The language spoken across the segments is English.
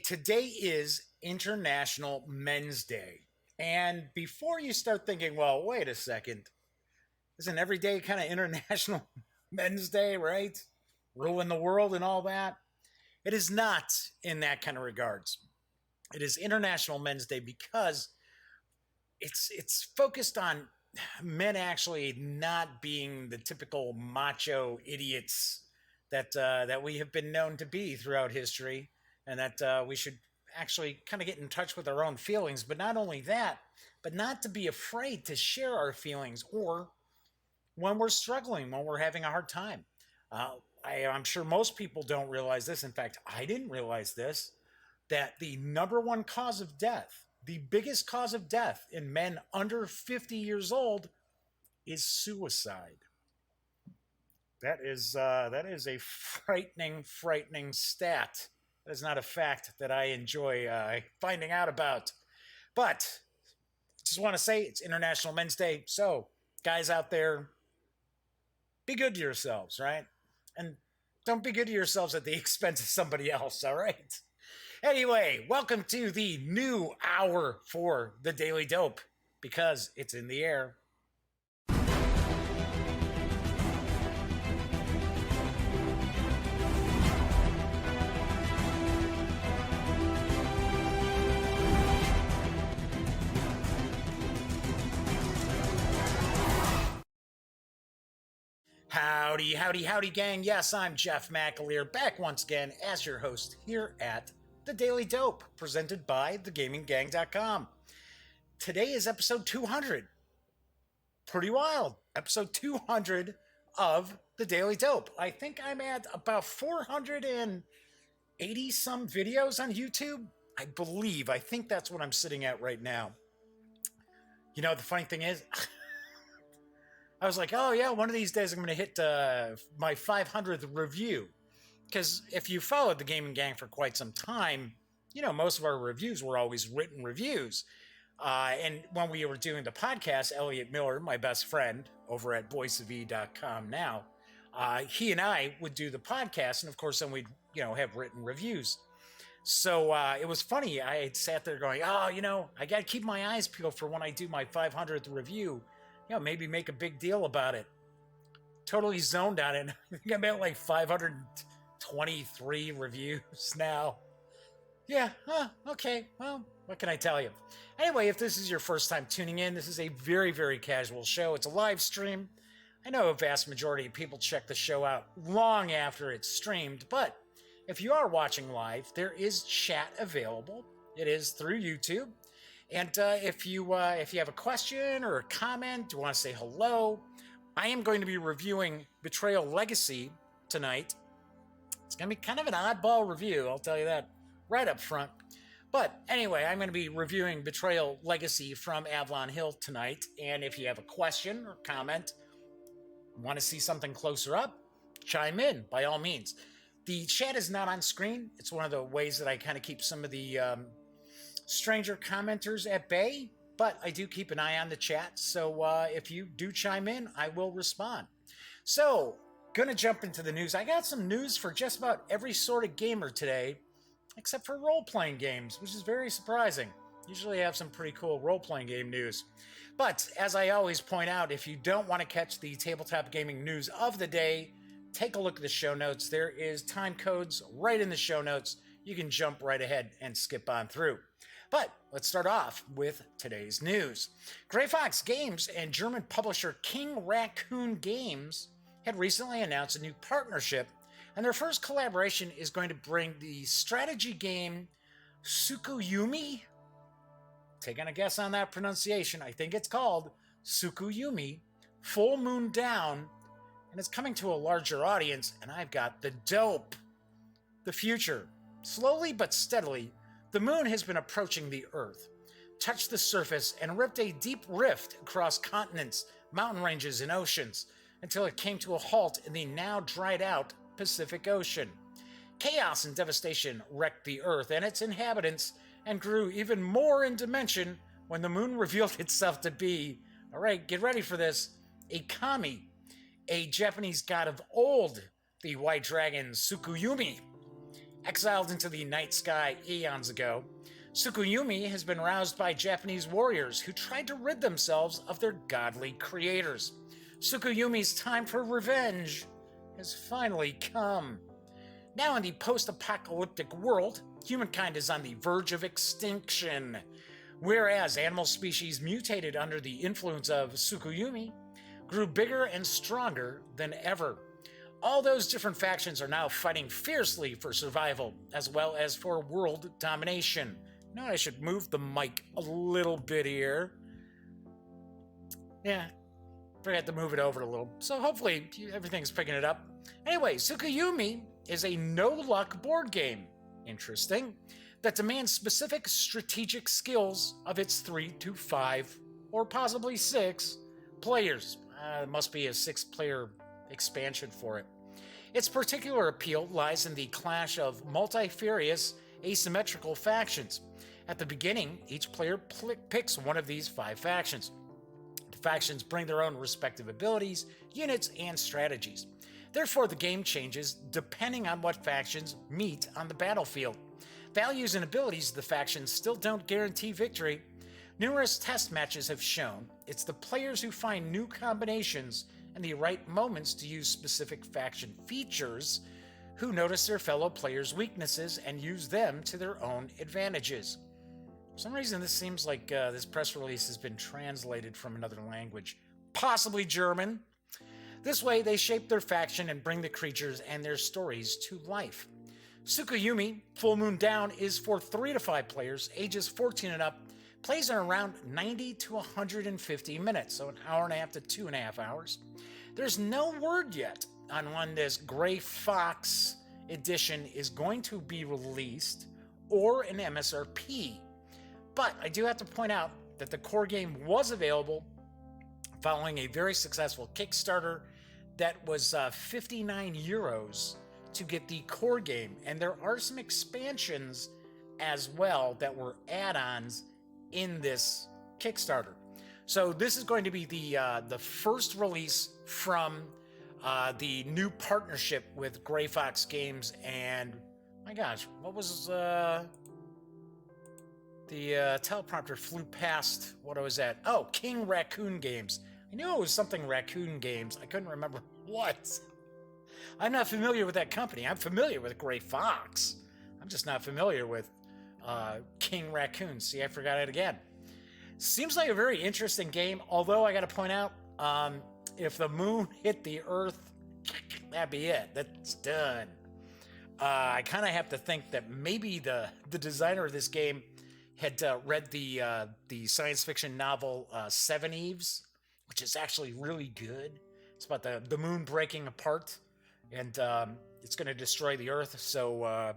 today is International Men's Day. And before you start thinking, well, wait a second, isn't every day kind of International Men's Day, right? Ruling the world and all that? It is not in that kind of regards. It is International Men's Day because it's focused on men actually not being the typical macho idiots that we have been known to be throughout history, and that we should actually kind of get in touch with our own feelings. But not only that, but not to be afraid to share our feelings, or when we're struggling, when we're having a hard time. Uh, I'm sure most people don't realize this. In fact, I didn't realize this, that the number one cause of death, the biggest cause of death in men under 50 years old, is suicide. That is a frightening stat. That is not a fact that I enjoy finding out about. But just want to say it's International Men's Day, so guys out there, be good to yourselves, right? And don't be good to yourselves at the expense of somebody else, all right? Anyway, welcome to the new hour for the Daily Dope, because it's in the air. Howdy, gang. Yes, I'm Jeff McAleer, back once again as your host here at The Daily Dope, presented by thegaminggang.com. Today is episode 200. Pretty wild. Episode 200 of The Daily Dope. I think I'm at about 480 some videos on YouTube. I think that's what I'm sitting at right now. You know, the funny thing is, I was like, oh yeah, one of these days I'm going to hit my 500th review. Because if you followed the Gaming Gang for quite some time, you know, most of our reviews were always written reviews. And when we were doing the podcast, Elliot Miller, my best friend over at voiceofe.com now, he and I would do the podcast. And of course, then we'd, have written reviews. So it was funny. I had sat there going, oh, I got to keep my eyes peeled for when I do my 500th review. Maybe make a big deal about it. Totally zoned on it. I think I'm at like 523 reviews now. Yeah, okay. Well, what can I tell you? Anyway, if this is your first time tuning in, this is a very, very casual show. It's a live stream. I know a vast majority of people check the show out long after it's streamed, but if you are watching live, there is chat available. It is through YouTube. And if you have a question or a comment, you want to say hello, I am going to be reviewing Betrayal Legacy tonight. It's going to be kind of an oddball review, I'll tell you that right up front. But anyway, I'm going to be reviewing Betrayal Legacy from Avalon Hill tonight. And if you have a question or comment, want to see something closer up, chime in by all means. The chat is not on screen. It's one of the ways that I kind of keep some of the stranger commenters at bay, but I do keep an eye on the chat, so if you do chime in, I will respond. So, gonna jump into the news. I got some news for just about every sort of gamer today, except for role-playing games, which is very surprising. Usually I have some pretty cool role-playing game news. But, as I always point out, if you don't want to catch the tabletop gaming news of the day, take a look at the show notes. There is time codes right in the show notes. You can jump right ahead and skip on through. But let's start off with today's news. Grey Fox Games and German publisher King Raccoon Games had recently announced a new partnership, and their first collaboration is going to bring the strategy game Sukuyumi. Taking a guess on that pronunciation, I think it's called Sukuyumi, Full Moon Down, and it's coming to a larger audience, and I've got the dope. The future. Slowly but steadily, the moon has been approaching the Earth, touched the surface, and ripped a deep rift across continents, mountain ranges, and oceans, until it came to a halt in the now dried out Pacific Ocean. Chaos and devastation wrecked the Earth and its inhabitants, and grew even more in dimension when the moon revealed itself to be, alright, get ready for this, a kami, a Japanese god of old, the white dragon Tsukuyumi. Exiled into the night sky eons ago, Tsukuyomi has been roused by Japanese warriors who tried to rid themselves of their godly creators. Tsukuyomi's time for revenge has finally come. Now in the post-apocalyptic world, humankind is on the verge of extinction. Whereas animal species mutated under the influence of Tsukuyomi grew bigger and stronger than ever. All those different factions are now fighting fiercely for survival, as well as for world domination. You know, I should move the mic a little bit here. Yeah, forgot to move it over a little. So hopefully everything's picking it up. Anyway, Tsukuyomi is a no-luck board game. Interesting. That demands specific strategic skills of its 3 to 5, or possibly 6 players. There must be a 6-player expansion for it. Its particular appeal lies in the clash of multifarious asymmetrical factions. At the beginning, each player picks one of these 5 factions. The factions bring their own respective abilities, units, and strategies. Therefore, the game changes depending on what factions meet on the battlefield. Values and abilities of the factions still don't guarantee victory. Numerous test matches have shown it's the players who find new combinations and the right moments to use specific faction features who notice their fellow players' weaknesses and use them to their own advantages. For some reason, this seems like this press release has been translated from another language, possibly German. This way, they shape their faction and bring the creatures and their stories to life. Tsukuyomi, Full Moon Down, is for 3 to 5 players, ages 14 and up, plays in around 90 to 150 minutes, so an hour and a half to 2.5 hours. There's no word yet on when this Gray Fox edition is going to be released or an MSRP. But I do have to point out that the core game was available following a very successful Kickstarter that was 59 euros to get the core game. And there are some expansions as well that were add-ons in this Kickstarter. So this is going to be the first release from the new partnership with Gray Fox Games and, my gosh, what was the teleprompter flew past what I was at. Oh, King Raccoon Games. I knew it was something Raccoon Games. I couldn't remember what. I'm not familiar with that company. I'm familiar with Gray Fox. I'm just not familiar with King Raccoon. See, I forgot it again. Seems like a very interesting game, although I got to point out, if the moon hit the Earth, that'd be it. That's done. I kind of have to think that maybe the designer of this game had read the science fiction novel Seven Eves, which is actually really good. It's about the moon breaking apart, and it's going to destroy the Earth. So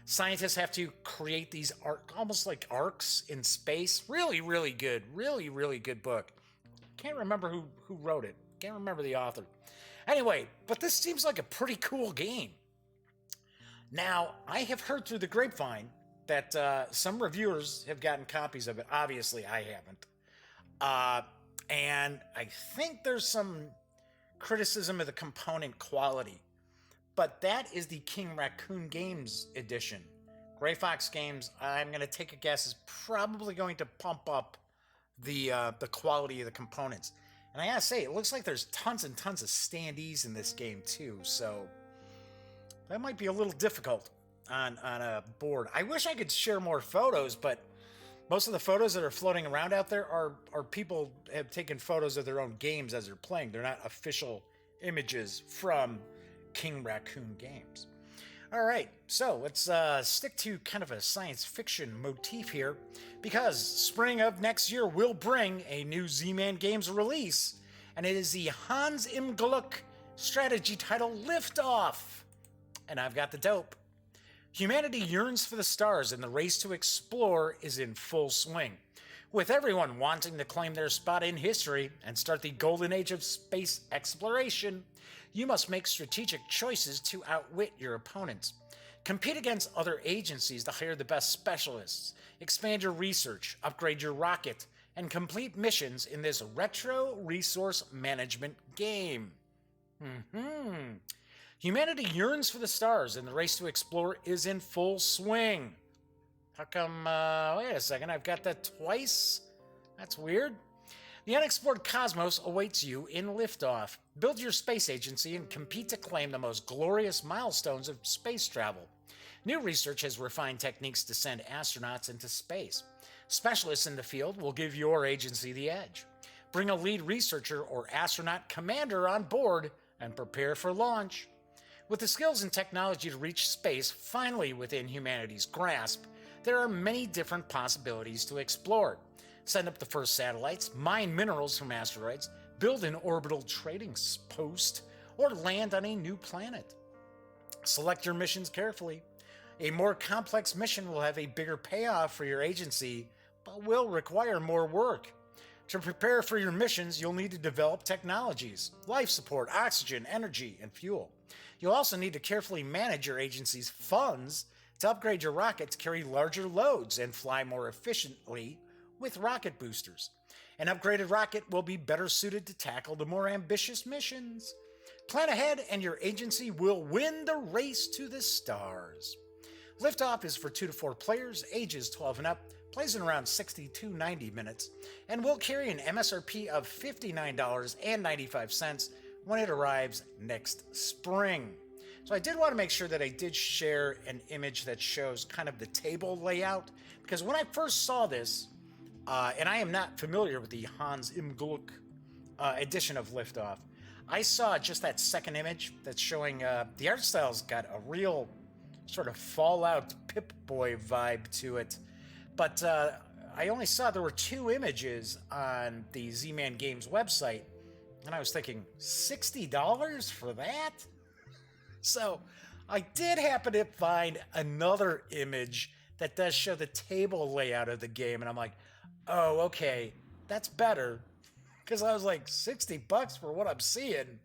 scientists have to create these almost like arcs in space. Really, really good. Really, really good book. Can't remember who wrote it. Can't remember the author. Anyway, but this seems like a pretty cool game. Now, I have heard through the grapevine that some reviewers have gotten copies of it. Obviously, I haven't. And I think there's some criticism of the component quality. But that is the King Raccoon Games edition. Gray Fox Games, I'm going to take a guess, is probably going to pump up the quality of the components. And I gotta say, it looks like there's tons and tons of standees in this game too, so that might be a little difficult on a board. I wish I could share more photos, but most of the photos that are floating around out there are people have taken photos of their own games as they're playing. They're not official images from King Raccoon Games. All right, so let's stick to kind of a science fiction motif here, because spring of next year will bring a new Z-Man Games release, and it is the Hans im Glück strategy title Liftoff. And I've got the dope. Humanity yearns for the stars, and the race to explore is in full swing, with everyone wanting to claim their spot in history and start the golden age of space exploration. You must make strategic choices to outwit your opponents. Compete against other agencies to hire the best specialists, expand your research, upgrade your rocket, and complete missions in this retro resource management game. Humanity yearns for the stars, and the race to explore is in full swing. How come, wait a second, I've got that twice? That's weird. The unexplored cosmos awaits you in liftoff. Build your space agency and compete to claim the most glorious milestones of space travel. New research has refined techniques to send astronauts into space. Specialists in the field will give your agency the edge. Bring a lead researcher or astronaut commander on board and prepare for launch. With the skills and technology to reach space finally within humanity's grasp, there are many different possibilities to explore. Send up the first satellites, mine minerals from asteroids, build an orbital trading post, or land on a new planet. Select your missions carefully. A more complex mission will have a bigger payoff for your agency, but will require more work. To prepare for your missions, you'll need to develop technologies, life support, oxygen, energy, and fuel. You'll also need to carefully manage your agency's funds to upgrade your rocket to carry larger loads and fly more efficiently with rocket boosters. An upgraded rocket will be better suited to tackle the more ambitious missions. Plan ahead and your agency will win the race to the stars. Liftoff is for 2 to 4 players, ages 12 and up, plays in around 60 to 90 minutes, and will carry an MSRP of $59.95 when it arrives next spring. So I did want to make sure that I did share an image that shows kind of the table layout, because when I first saw this, and I am not familiar with the Hans im Glück edition of Liftoff, I saw just that second image that's showing the art style's got a real sort of Fallout Pip-Boy vibe to it. But I only saw there were 2 images on the Z-Man Games website, and I was thinking, $60 for that? So I did happen to find another image that does show the table layout of the game, and I'm like, oh, okay, that's better. Because I was like, $60 for what I'm seeing?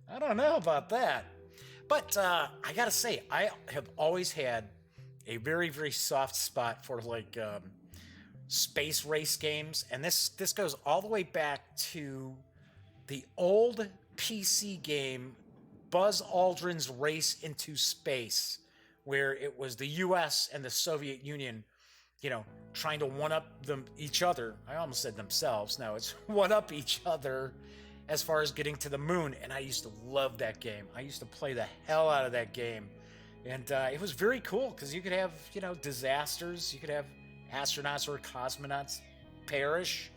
I don't know about that. But I gotta say, I have always had a very, very soft spot for like space race games, and this goes all the way back to the old PC game Buzz Aldrin's Race into Space, where it was the U.S. and the Soviet Union, you know, trying to one-up each other. I almost said themselves. No, it's one-up each other as far as getting to the moon, and I used to love that game. I used to play the hell out of that game, and it was very cool because you could have, you know, disasters. You could have astronauts or cosmonauts perish.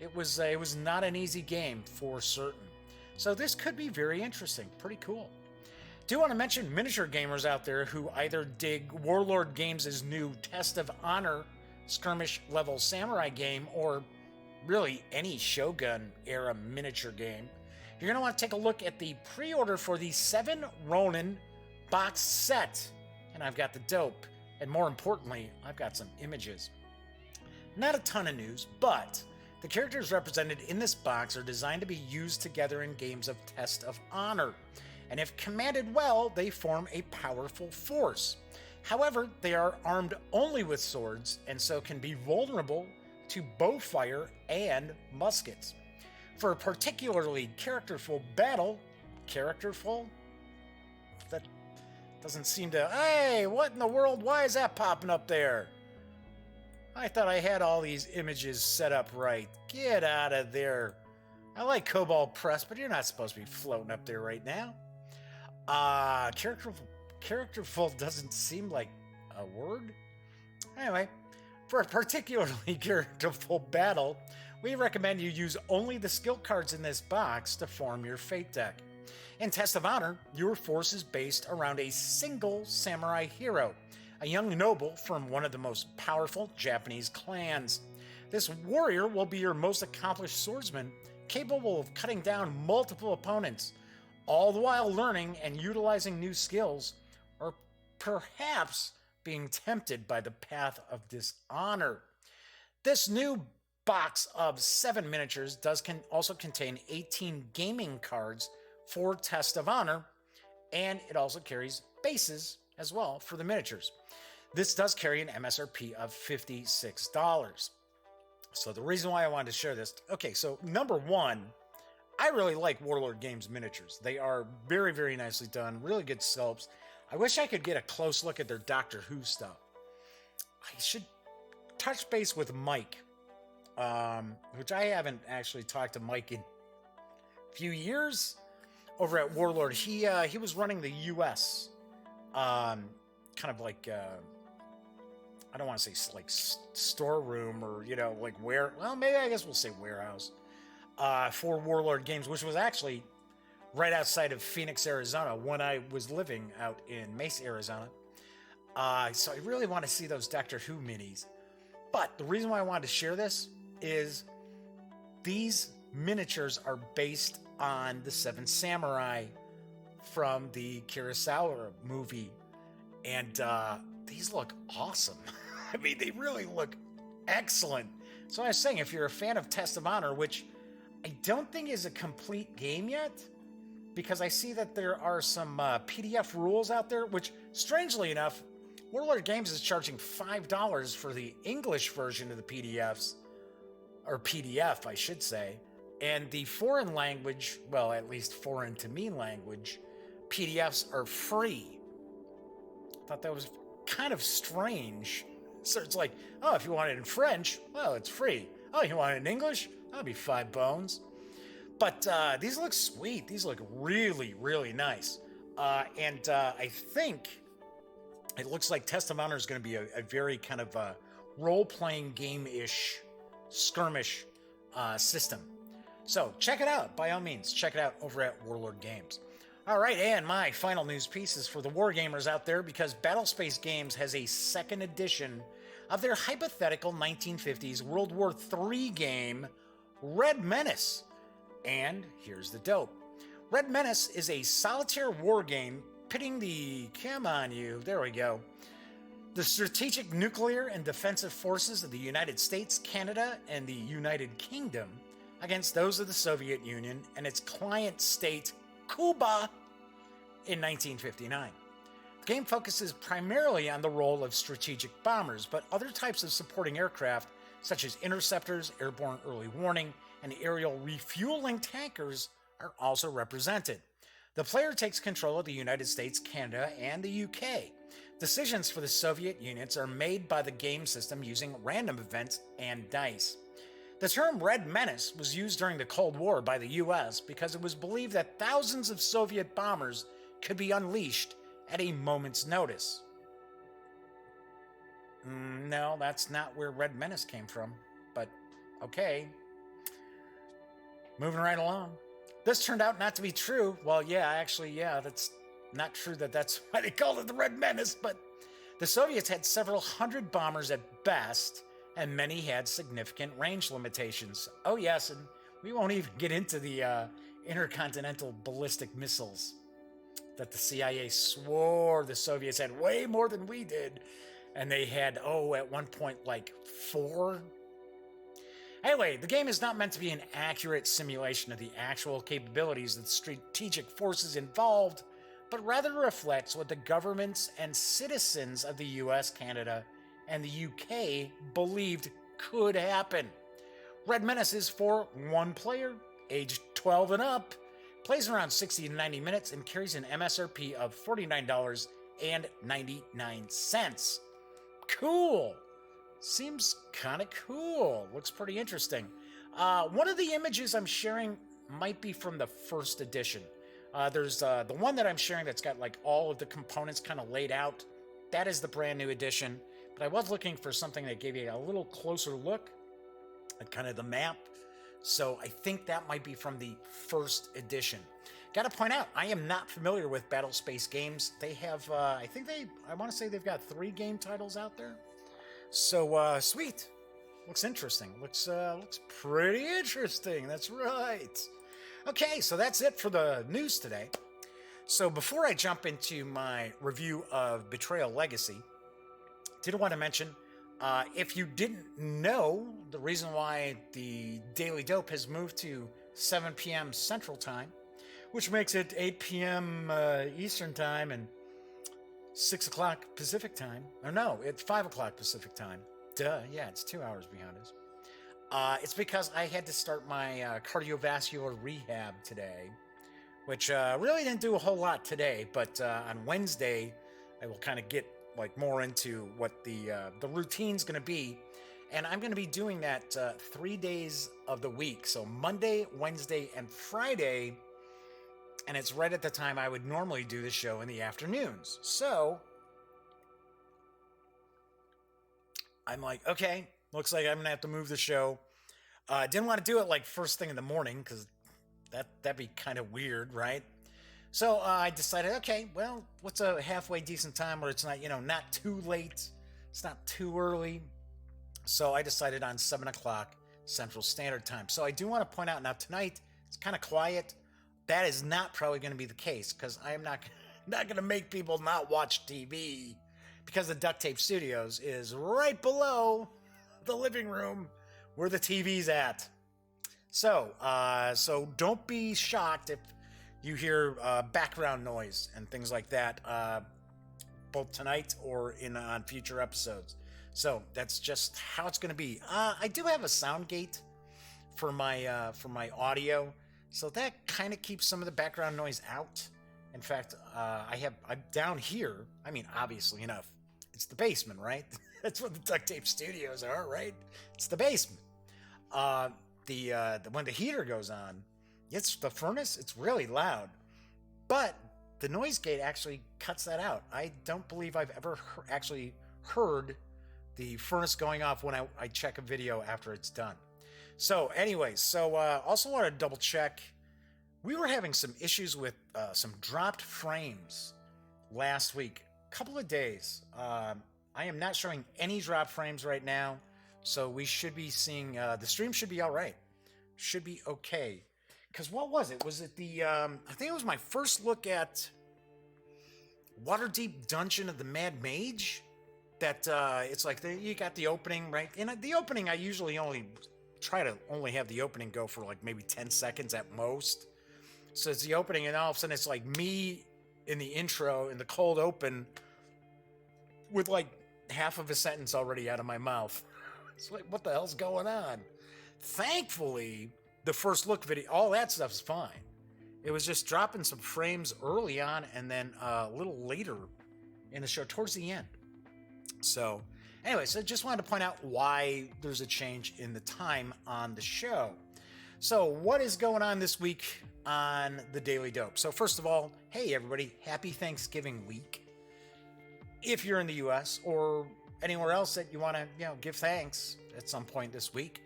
It was not an easy game for certain. So this could be very interesting, pretty cool. Do want to mention miniature gamers out there who either dig Warlord Games' new Test of Honor skirmish level samurai game, or really any Shogun era miniature game. You're going to want to take a look at the pre-order for the 7 Ronin box set. And I've got the dope, and more importantly, I've got some images. Not a ton of news, but the characters represented in this box are designed to be used together in games of Test of Honor, and if commanded well, they form a powerful force. However, they are armed only with swords, and so can be vulnerable to bow fire and muskets. For a particularly characterful battle, characterful? That doesn't seem to... Hey, what in the world? Why is that popping up there? I thought I had all these images set up right. Get out of there. I like Cobalt Press, but you're not supposed to be floating up there right now. Characterful doesn't seem like a word. Anyway, for a particularly characterful battle, we recommend you use only the skill cards in this box to form your fate deck. In Test of Honor, your force is based around a single samurai hero, a young noble from one of the most powerful Japanese clans. This warrior will be your most accomplished swordsman, capable of cutting down multiple opponents, all the while learning and utilizing new skills, or perhaps being tempted by the path of dishonor. This new box of 7 miniatures can also contain 18 gaming cards for Test of Honor, and it also carries bases as well for the miniatures. This does carry an MSRP of $56. So the reason why I wanted to share this, okay, so number one, I really like Warlord Games miniatures. They are very, very nicely done, really good sculpts. I wish I could get a close look at their Doctor Who stuff. I should touch base with Mike, which I haven't actually talked to Mike in a few years over at Warlord. He was running the U.S. Kind of like I don't want to say like storeroom or like maybe I guess we'll say warehouse for Warlord Games, which was actually right outside of Phoenix, Arizona, when I was living out in Mesa, Arizona. So I really want to see those Doctor Who minis. But the reason why I wanted to share this is these miniatures are based on the Seven Samurai from the Kurosawa movie. And these look awesome. I mean, they really look excellent. So I was saying, if you're a fan of Test of Honor, which I don't think is a complete game yet, because I see that there are some PDF rules out there, which, strangely enough, Warlord Games is charging $5 for the English version of the PDFs, or PDF, I should say, and the foreign language, well, at least foreign to me language, PDFs are free. I thought that was kind of strange. So it's like, oh, if you want it in French, well, it's free. Oh, you want it in English? That'll be $5. But these look sweet. These look really, really nice. And I think it looks like Test of Honor is going to be a very kind of role-playing game-ish skirmish system. So check it out. By all means, check it out over at Warlord Games. All right, and my final news piece is for the wargamers out there, because Battlespace Games has a second edition of their hypothetical 1950s World War III game, Red Menace. And here's the dope. Red Menace is a solitaire war game pitting the, come on you, there we go, the strategic nuclear and defensive forces of the United States, Canada, and the United Kingdom against those of the Soviet Union and its client state, Cuba, in 1959. The game focuses primarily on the role of strategic bombers, but other types of supporting aircraft, such as interceptors, airborne early warning, and aerial refueling tankers, are also represented. The player takes control of the United States, Canada, and the UK. Decisions for the Soviet units are made by the game system using random events and dice. The term Red Menace was used during the Cold War by the US because it was believed that thousands of Soviet bombers could be unleashed at a moment's notice. No, that's not where Red Menace came from, but okay. Moving right along. This turned out not to be true. Well, that's not true that's why they called it the Red Menace, but the Soviets had several hundred bombers at best, and many had significant range limitations. Oh yes, and we won't even get into the intercontinental ballistic missiles that the CIA swore the Soviets had way more than we did, and they had, at one point, like 4. Anyway, the game is not meant to be an accurate simulation of the actual capabilities of the strategic forces involved, but rather reflects what the governments and citizens of the US, Canada, and the UK believed could happen. Red Menace is for one player, aged 12 and up, plays around 60 to 90 minutes, and carries an MSRP of $49.99. Cool! Seems kind of cool. Looks pretty interesting. One of the images I'm sharing might be from the first edition. There's the one that I'm sharing that's got like all of the components kind of laid out. That is the brand new edition. But I was looking for something that gave you a little closer look at kind of the map. So I think that might be from the first edition. Got to point out, I am not familiar with Battlespace Games. They have, I want to say they've got 3 game titles out there. So, sweet. Looks interesting. Looks pretty interesting. That's right. Okay, so that's it for the news today. So before I jump into my review of Betrayal Legacy, did want to mention, if you didn't know, the reason why the Daily Dope has moved to 7 p.m. Central Time, which makes it 8 p.m. Eastern Time and 6 o'clock Pacific Time. Or no, it's 5 o'clock Pacific Time. Duh, yeah, it's 2 hours behind us. It's because I had to start my cardiovascular rehab today, which really didn't do a whole lot today. But on Wednesday, I will kind of get like more into what the routine's going to be, and I'm going to be doing that 3 days of the week. So Monday, Wednesday, and Friday, and it's right at the time I would normally do the show in the afternoons. So I'm like, okay, looks like I'm gonna have to move the show. Didn't want to do it like first thing in the morning because that'd be kind of weird, right? So I decided, okay, well, what's a halfway decent time where it's not, not too late, it's not too early. So I decided on 7 o'clock Central Standard Time. So I do want to point out now tonight it's kind of quiet. That is not probably going to be the case because I am not going to make people not watch TV because the Duct Tape Studios is right below the living room where the TV's at. So don't be shocked if you hear background noise and things like that, both tonight or on future episodes. So that's just how it's going to be. I do have a sound gate for my audio, so that kind of keeps some of the background noise out. In fact, I'm down here. I mean, obviously enough, it's the basement, right? That's what the Duct Tape Studios are, right? It's the basement. When the heater goes on, it's the furnace. It's really loud, but the noise gate actually cuts that out. I don't believe I've ever actually heard the furnace going off when I check a video after it's done. So anyways, also want to double check. We were having some issues with some dropped frames last week. Couple of days. I am not showing any drop frames right now, so we should be seeing the stream should be all right. Should be okay. Because what was it? Was it I think it was my first look at Waterdeep Dungeon of the Mad Mage. That it's like you got the opening, right? In the opening, I usually try to only have the opening go for like maybe 10 seconds at most. So it's the opening, and all of a sudden it's like me in the intro in the cold open with like half of a sentence already out of my mouth. It's like, what the hell's going on? Thankfully, the first look video, all that stuff's fine. It was just dropping some frames early on and then a little later in the show towards the end. So anyway, so just wanted to point out why there's a change in the time on the show. So what is going on this week on the Daily Dope? So first of all, hey everybody, happy Thanksgiving week. If you're in the US or anywhere else that you want to, give thanks at some point this week.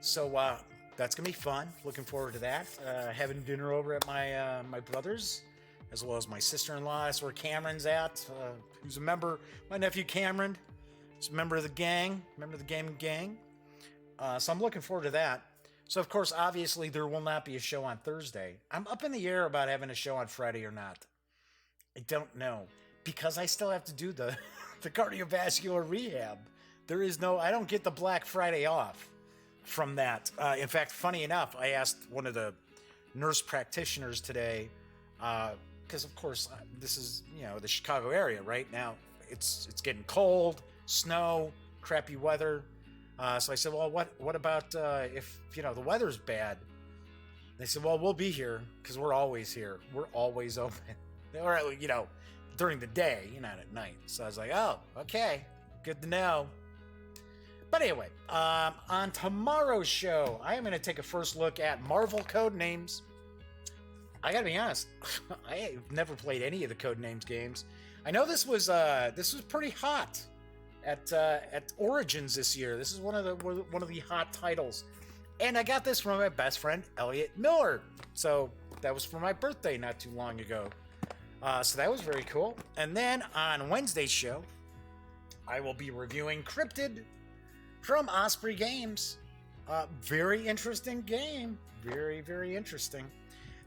So that's going to be fun. Looking forward to that. Having dinner over at my brother's, as well as my sister-in-law. That's where Cameron's at, who's a member. My nephew Cameron is a member of the gang, member of the gaming gang. So I'm looking forward to that. So, of course, obviously, there will not be a show on Thursday. I'm up in the air about having a show on Friday or not. I don't know. Because I still have to do the cardiovascular rehab. I don't get the Black Friday off from that. In fact, funny enough, I asked one of the nurse practitioners today, because of course this is the Chicago area right now. It's getting cold, snow, crappy weather. So I said, well, what about if the weather's bad? They said, well, we'll be here because we're always here. We're always open, or during the day, not at night. So I was like, oh, okay, good to know. But anyway, on tomorrow's show, I am going to take a first look at Marvel Codenames. I gotta be honest, I've never played any of the Codenames games. I know this was pretty hot at Origins this year. This is one of the hot titles, and I got this from my best friend Elliot Miller. So that was for my birthday not too long ago. So that was very cool. And then on Wednesday's show, I will be reviewing Cryptid from Osprey Games. Very interesting game. Very, very interesting.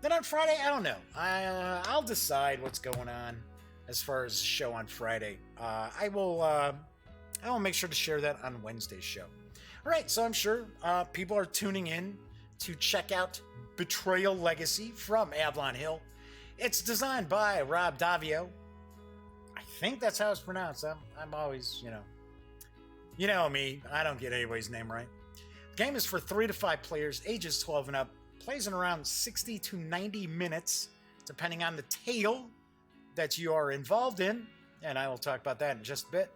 Then on Friday, I don't know. I'll decide what's going on as far as the show on Friday. I will make sure to share that on Wednesday's show. All right, so I'm sure people are tuning in to check out Betrayal Legacy from Avalon Hill. It's designed by Rob Davio. I think that's how it's pronounced. I'm always, you know me. I don't get anybody's name right. Game is for 3 to 5 players, ages 12 and up. Plays in around 60 to 90 minutes, depending on the tale that you are involved in. And I will talk about that in just a bit.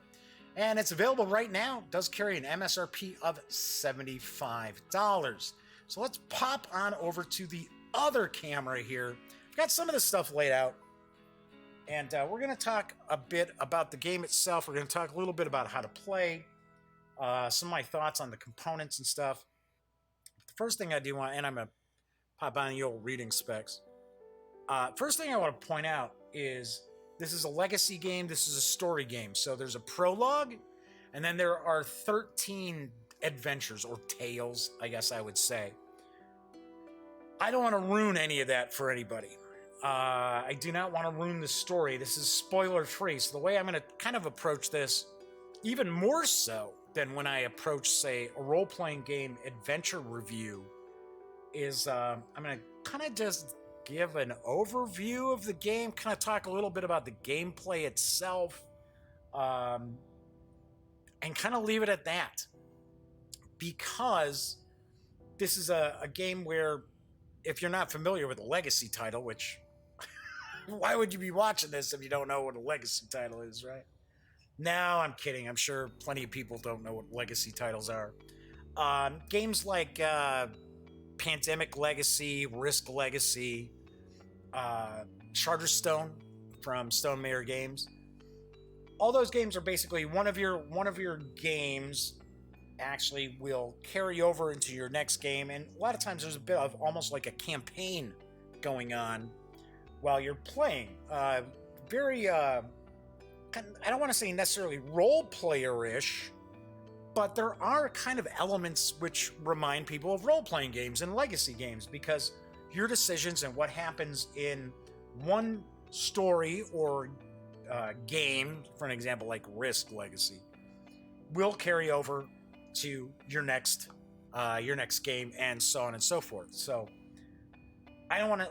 And it's available right now. It does carry an MSRP of $75. So let's pop on over to the other camera here. I've got some of the stuff laid out. And we're going to talk a bit about the game itself. We're going to talk a little bit about how to play. Some of my thoughts on the components and stuff. The first thing I do want, and I'm going to pop on the old reading specs. First thing I want to point out is this is a legacy game. This is a story game. So there's a prologue, and then there are 13 adventures or tales, I guess I would say. I don't want to ruin any of that for anybody. I do not want to ruin the story. This is spoiler free. So the way I'm going to kind of approach this, even more so than when I approach, say, a role-playing game adventure review, is I'm going to kind of just give an overview of the game, kind of talk a little bit about the gameplay itself, and kind of leave it at that. Because this is a game where, if you're not familiar with a legacy title, which, why would you be watching this if you don't know what a legacy title is, right? No, I'm kidding. I'm sure plenty of people don't know what legacy titles are. Games like Pandemic Legacy, Risk Legacy, Charterstone from Stone Mayer Games. All those games are basically one of your games actually will carry over into your next game, and a lot of times there's a bit of almost like a campaign going on while you're playing. Very I don't want to say necessarily role player-ish, but there are kind of elements which remind people of role-playing games and legacy games, because your decisions and what happens in one story or game, for an example like Risk Legacy, will carry over to your next game, and so on and so forth. So I don't want to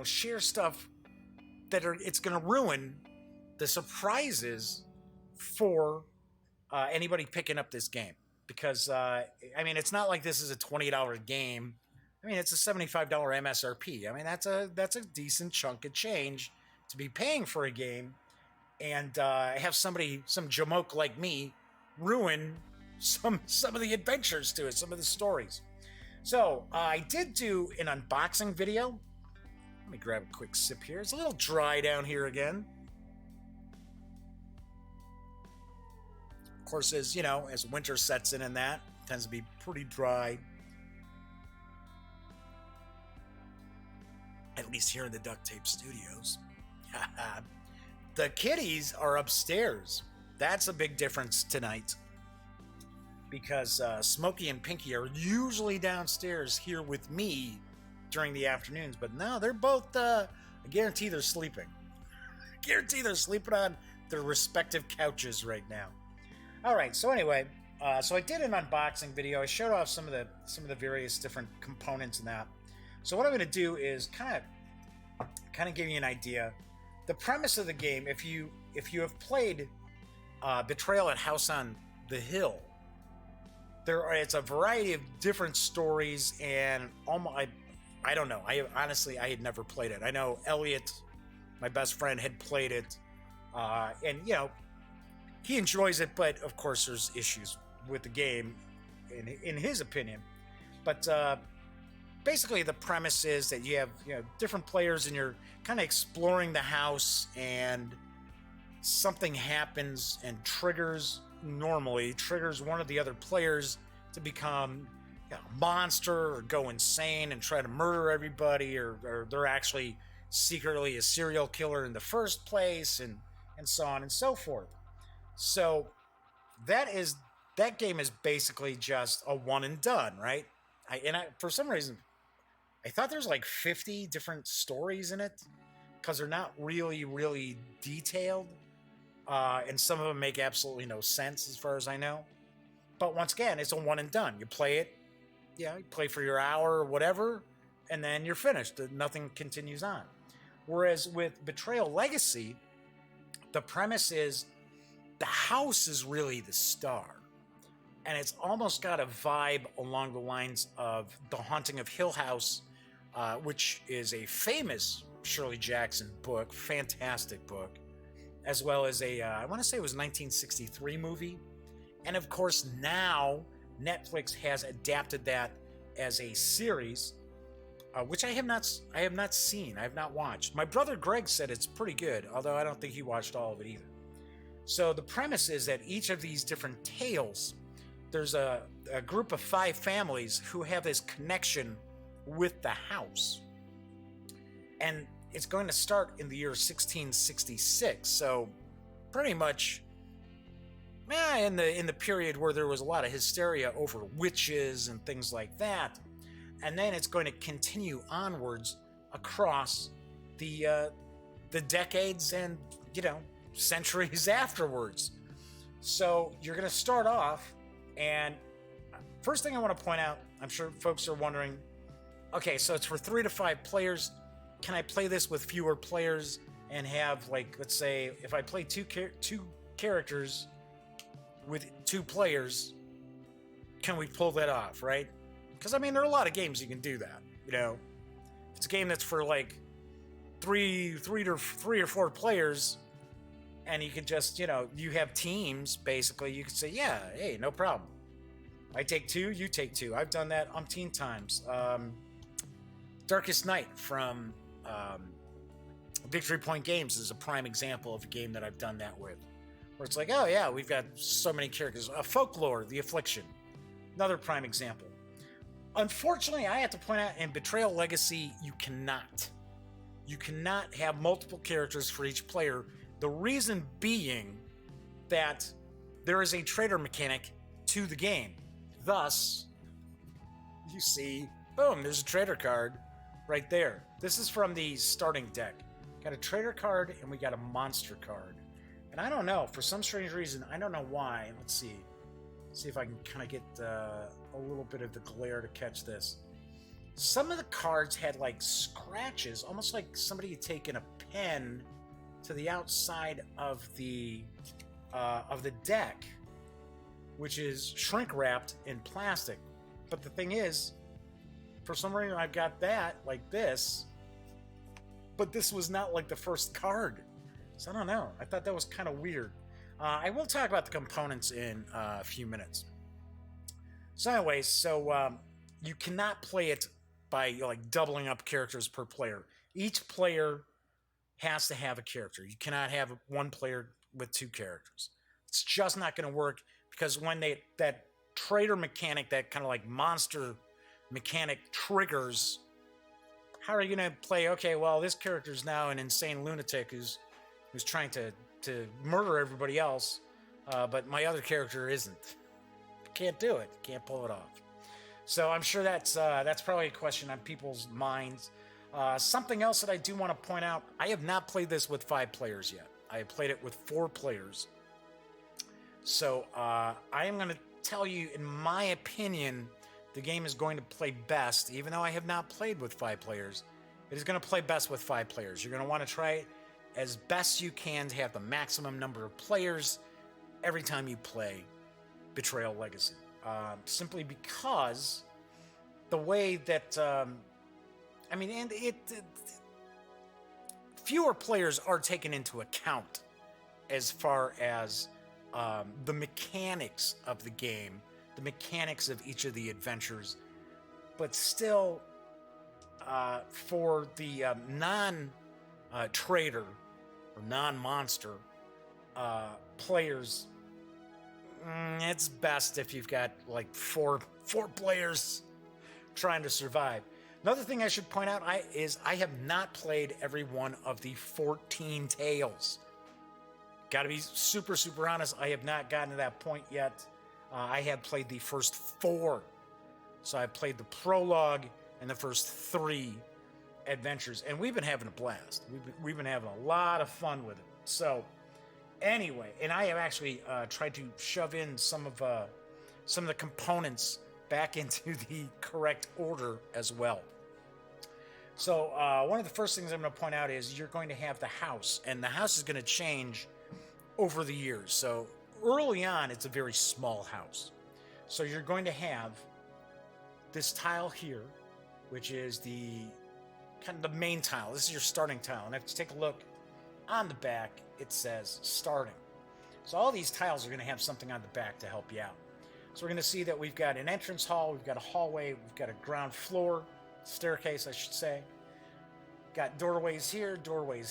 share stuff that it's going to ruin the surprises for anybody picking up this game, because it's not like this is a $20 game. It's a $75 MSRP. That's a decent chunk of change to be paying for a game, and have some jamoke like me ruin some of the adventures to it, some of the stories. So I did do an unboxing video. Let me grab a quick sip here. It's a little dry down here again. Of course, as winter sets in, and that tends to be pretty dry. At least here in the Duct Tape Studios. The kitties are upstairs. That's a big difference tonight, because Smokey and Pinky are usually downstairs here with me during the afternoons, but now they're both, I guarantee they're sleeping. I guarantee they're sleeping on their respective couches right now. All right, so anyway, so I did an unboxing video. I showed off some of the various different components in that. So what I'm going to do is kind of give you an idea. The premise of the game, if you have played Betrayal at House on the Hill, it's a variety of different stories, and I don't know. I had never played it. I know Elliot, my best friend, had played it, and he enjoys it, but of course there's issues with the game, in his opinion. But basically, the premise is that you have different players, and you're kind of exploring the house, and something happens and triggers one of the other players to become a monster or go insane and try to murder everybody, or they're actually secretly a serial killer in the first place, and so on and so forth. So that game is basically just a one and done, right? For some reason, I thought there's like 50 different stories in it, because they're not really, really detailed. And some of them make absolutely no sense as far as I know. But once again, it's a one and done. You play it, you play for your hour or whatever, and then you're finished. Nothing continues on. Whereas with Betrayal Legacy, the premise is the house is really the star. and it's almost got a vibe along the lines of The Haunting of Hill House, which is a famous Shirley Jackson book, fantastic book, as well as I want to say it was a 1963 movie. And of course, now Netflix has adapted that as a series, which I have not seen. I have not watched. My brother Greg said it's pretty good, although I don't think he watched all of it either. So the premise is that each of these different tales, there's a group of 5 families who have this connection with the house. And it's going to start in the year 1666. So pretty much in the period where there was a lot of hysteria over witches and things like that. And then it's going to continue onwards across the decades and, centuries afterwards. So you're going to start off, and first thing I want to point out, I'm sure folks are wondering, okay, so it's for 3 to 5 players. Can I play this with fewer players and have, like, let's say, if I play two characters with 2 players, can we pull that off, right? Because, I mean, there are a lot of games you can do that, If it's a game that's for, like, three or 4 players, and you can just, you have teams, basically, you can say, yeah, hey, no problem. I take 2, you take 2. I've done that umpteen times. Darkest Night from Victory Point Games is a prime example of a game that I've done that with. Where it's like, oh yeah, we've got so many characters. Folklore, The Affliction, another prime example. Unfortunately, I have to point out, in Betrayal Legacy, you cannot have multiple characters for each player. The reason being that there is a traitor mechanic to the game. Thus, you see, boom, there's a traitor card right there. This is from the starting deck. Got a traitor card and we got a monster card. And I don't know, for some strange reason, I don't know why. Let's see. See if I can kind of get a little bit of the glare to catch this. Some of the cards had like scratches, almost like somebody had taken a pen to the outside of the deck, which is shrink wrapped in plastic. But the thing is, for some reason I've got that like this, but this was not like the first card. So I don't know. I thought that was kind of weird. I will talk about the components in a few minutes. So anyways, you cannot play it by like doubling up characters per player. Each player has to have a character. You cannot have 1 player with 2 characters. It's just not going to work, because when that traitor mechanic, that kind of like monster mechanic triggers, how are you going to play, okay, well, this character's now an insane lunatic who's trying to murder everybody else, but my other character isn't. Can't do it. Can't pull it off. So I'm sure that's probably a question on people's minds. Something else that I do want to point out, I have not played this with 5 players yet. I have played it with 4 players. So I am going to tell you, in my opinion, the game is going to play best, even though I have not played with 5 players. It is going to play best with 5 players. You're going to want to try it as best you can to have the maximum number of players every time you play Betrayal Legacy. Simply because the way that, fewer players are taken into account as far as the mechanics of the game, the mechanics of each of the adventures, but still, for the non-trader or non-monster players, it's best if you've got like four players trying to survive. Another thing I should point out is I have not played every one of the 14 tales. Got to be super, super honest. I have not gotten to that point yet. I have played the first 4. So I played the prologue and the first 3 adventures, and we've been having a blast. We've been having a lot of fun with it. So anyway, and I have actually tried to shove in some of the components back into the correct order as well. So one of the first things I'm going to point out is you're going to have the house, and the house is going to change over the years. So early on, it's a very small house. So you're going to have this tile here, which is the kind of the main tile. This is your starting tile. And if you take a look on the back, it says starting. So all these tiles are going to have something on the back to help you out. So we're going to see that we've got an entrance hall, we've got a hallway, we've got a ground floor, staircase, I should say. Got doorways here, doorway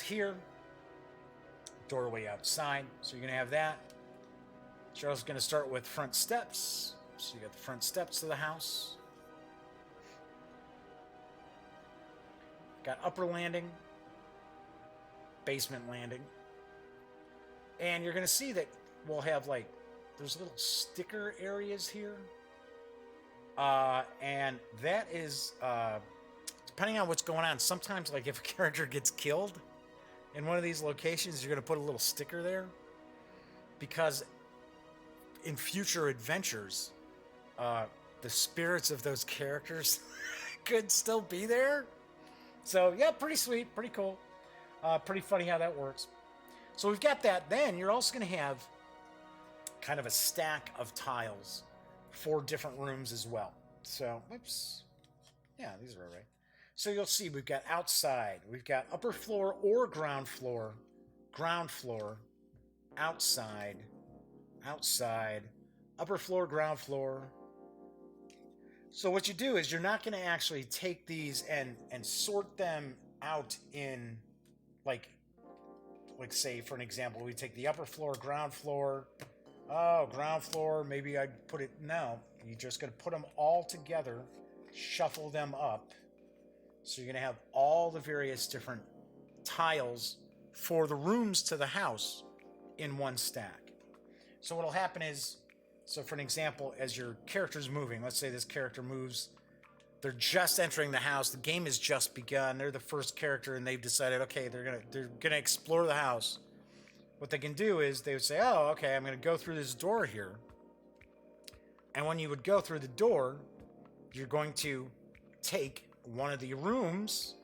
outside. So you're going to have that. Cheryl's going to start with front steps. So you got the front steps to the house. Got upper landing, basement landing. And you're going to see that we'll have like, there's little sticker areas here. And that is, depending on what's going on, sometimes like if a character gets killed in one of these locations, you're going to put a little sticker there. Because in future adventures, the spirits of those characters could still be there. So yeah, pretty sweet, pretty cool. Pretty funny how that works. So we've got that. Then you're also going to have kind of a stack of tiles for different rooms as well. So, whoops. Yeah, these are all right. So you'll see we've got outside. We've got upper floor or ground floor, outside, upper floor, ground floor. So what you do is you're not going to actually take these and sort them out in like say for an example, we take the upper floor, ground floor. Oh, ground floor, maybe I'd put it, no. You're just going to put them all together, shuffle them up. So you're going to have all the various different tiles for the rooms to the house in one stack. So what'll happen is, so for an example, as your character's moving, let's say this character moves, they're just entering the house, the game has just begun, they're the first character and they've decided, okay, they're gonna explore the house. What they can do is they would say, oh, okay, I'm gonna go through this door here. And when you would go through the door, you're going to take one of the rooms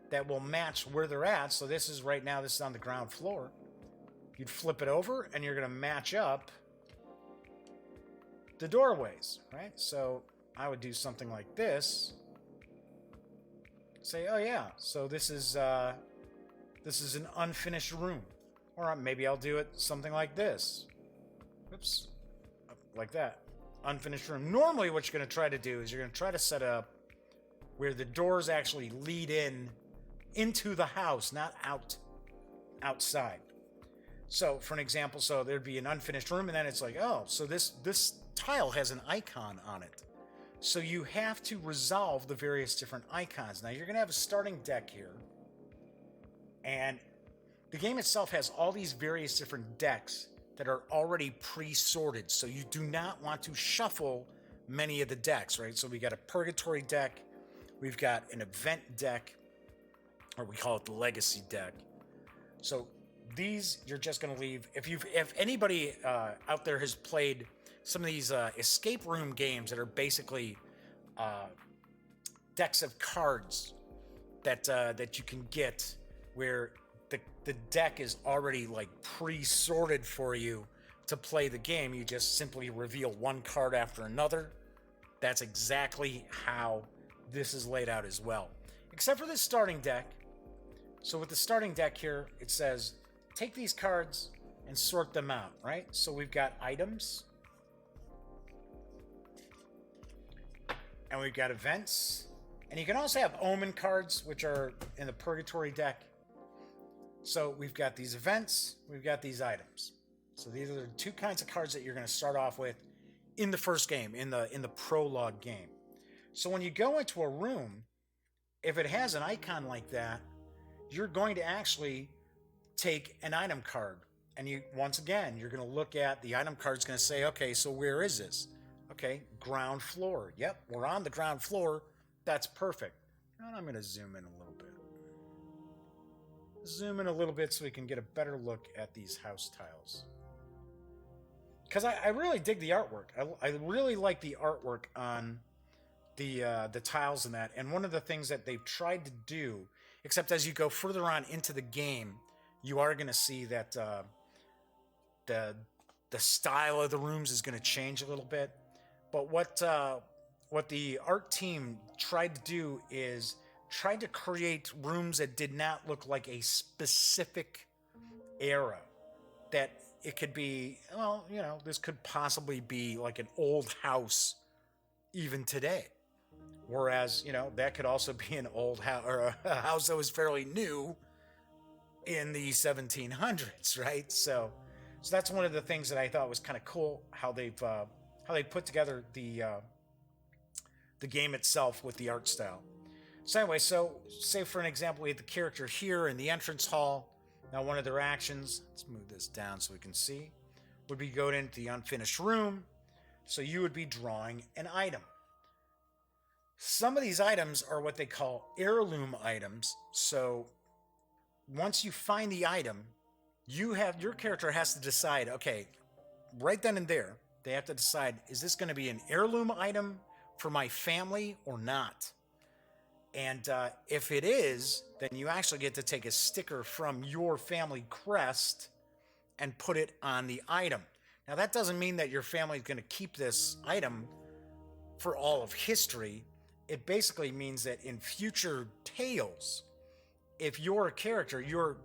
that will match where they're at. So this is right now, this is on the ground floor. You'd flip it over and you're going to match up the doorways, right? So I would do something like this. Say, oh yeah, so this is an unfinished room. Or maybe I'll do it something like this. Oops, like that. Unfinished room. Normally what you're going to try to do is you're going to try to set up where the doors actually lead into the house, not outside. So for an example, so there'd be an unfinished room and then it's like, oh, so this tile has an icon on it. So you have to resolve the various different icons. Now you're going to have a starting deck here. And the game itself has all these various different decks that are already pre-sorted. So you do not want to shuffle many of the decks, right? So we got a purgatory deck. We've got an event deck, or we call it the legacy deck. So these you're just going to leave. If anybody out there has played some of these escape room games that are basically decks of cards that you can get where the deck is already like pre-sorted for you to play the game, you just simply reveal one card after another. That's exactly how this is laid out as well, except for the starting deck. So with the starting deck here, it says take these cards and sort them out, right? So we've got items, and we've got events, and you can also have omen cards, which are in the purgatory deck. So we've got these events, we've got these items. So these are the two kinds of cards that you're going to start off with in the first game, in the prologue game. So when you go into a room, if it has an icon like that, you're going to actually take an item card. And once again, you're going to look at the item card. It's going to say, okay, so where is this? Okay, ground floor. Yep, we're on the ground floor. That's perfect. And I'm going to zoom in a little bit. Zoom in a little bit so we can get a better look at these house tiles. Because I really dig the artwork. I really like the artwork on the tiles and that. And one of the things that they've tried to do, except as you go further on into the game, you are going to see that the style of the rooms is going to change a little bit. but what the art team tried to do is tried to create rooms that did not look like a specific era. That it could be, well, this could possibly be like an old house even today. Whereas, that could also be an old house or a house that was fairly new in the 1700s, right? So that's one of the things that I thought was kind of cool, how they put together the game itself with the art style. So anyway, say for an example, we have the character here in the entrance hall. Now one of their actions, let's move this down so we can see, would be go into the unfinished room. So you would be drawing an item. Some of these items are what they call heirloom items. So once you find the item, your character has to decide, okay, right then and there, they have to decide, is this going to be an heirloom item for my family or not? And if it is, then you actually get to take a sticker from your family crest and put it on the item. Now, that doesn't mean that your family is going to keep this item for all of history. It basically means that in future tales, if your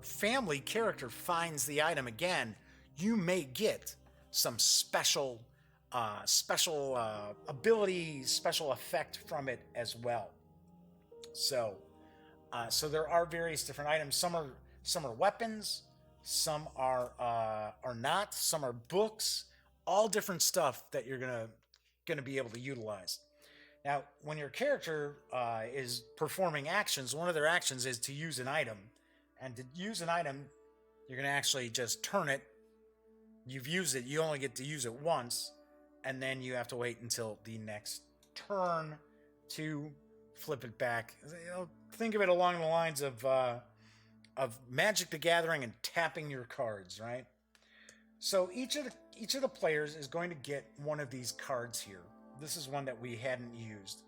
family character finds the item again, you may get some special ability, special effect from it as well. So there are various different items. Some are weapons, some are not. Some are books. All different stuff that you're gonna be able to utilize. Now, when your character is performing actions, one of their actions is to use an item. And to use an item, you're going to actually just turn it. You've used it. You only get to use it once. And then you have to wait until the next turn to flip it back. Think of it along the lines of Magic the Gathering and tapping your cards, right? So each of the players is going to get one of these cards here. This is one that we hadn't used.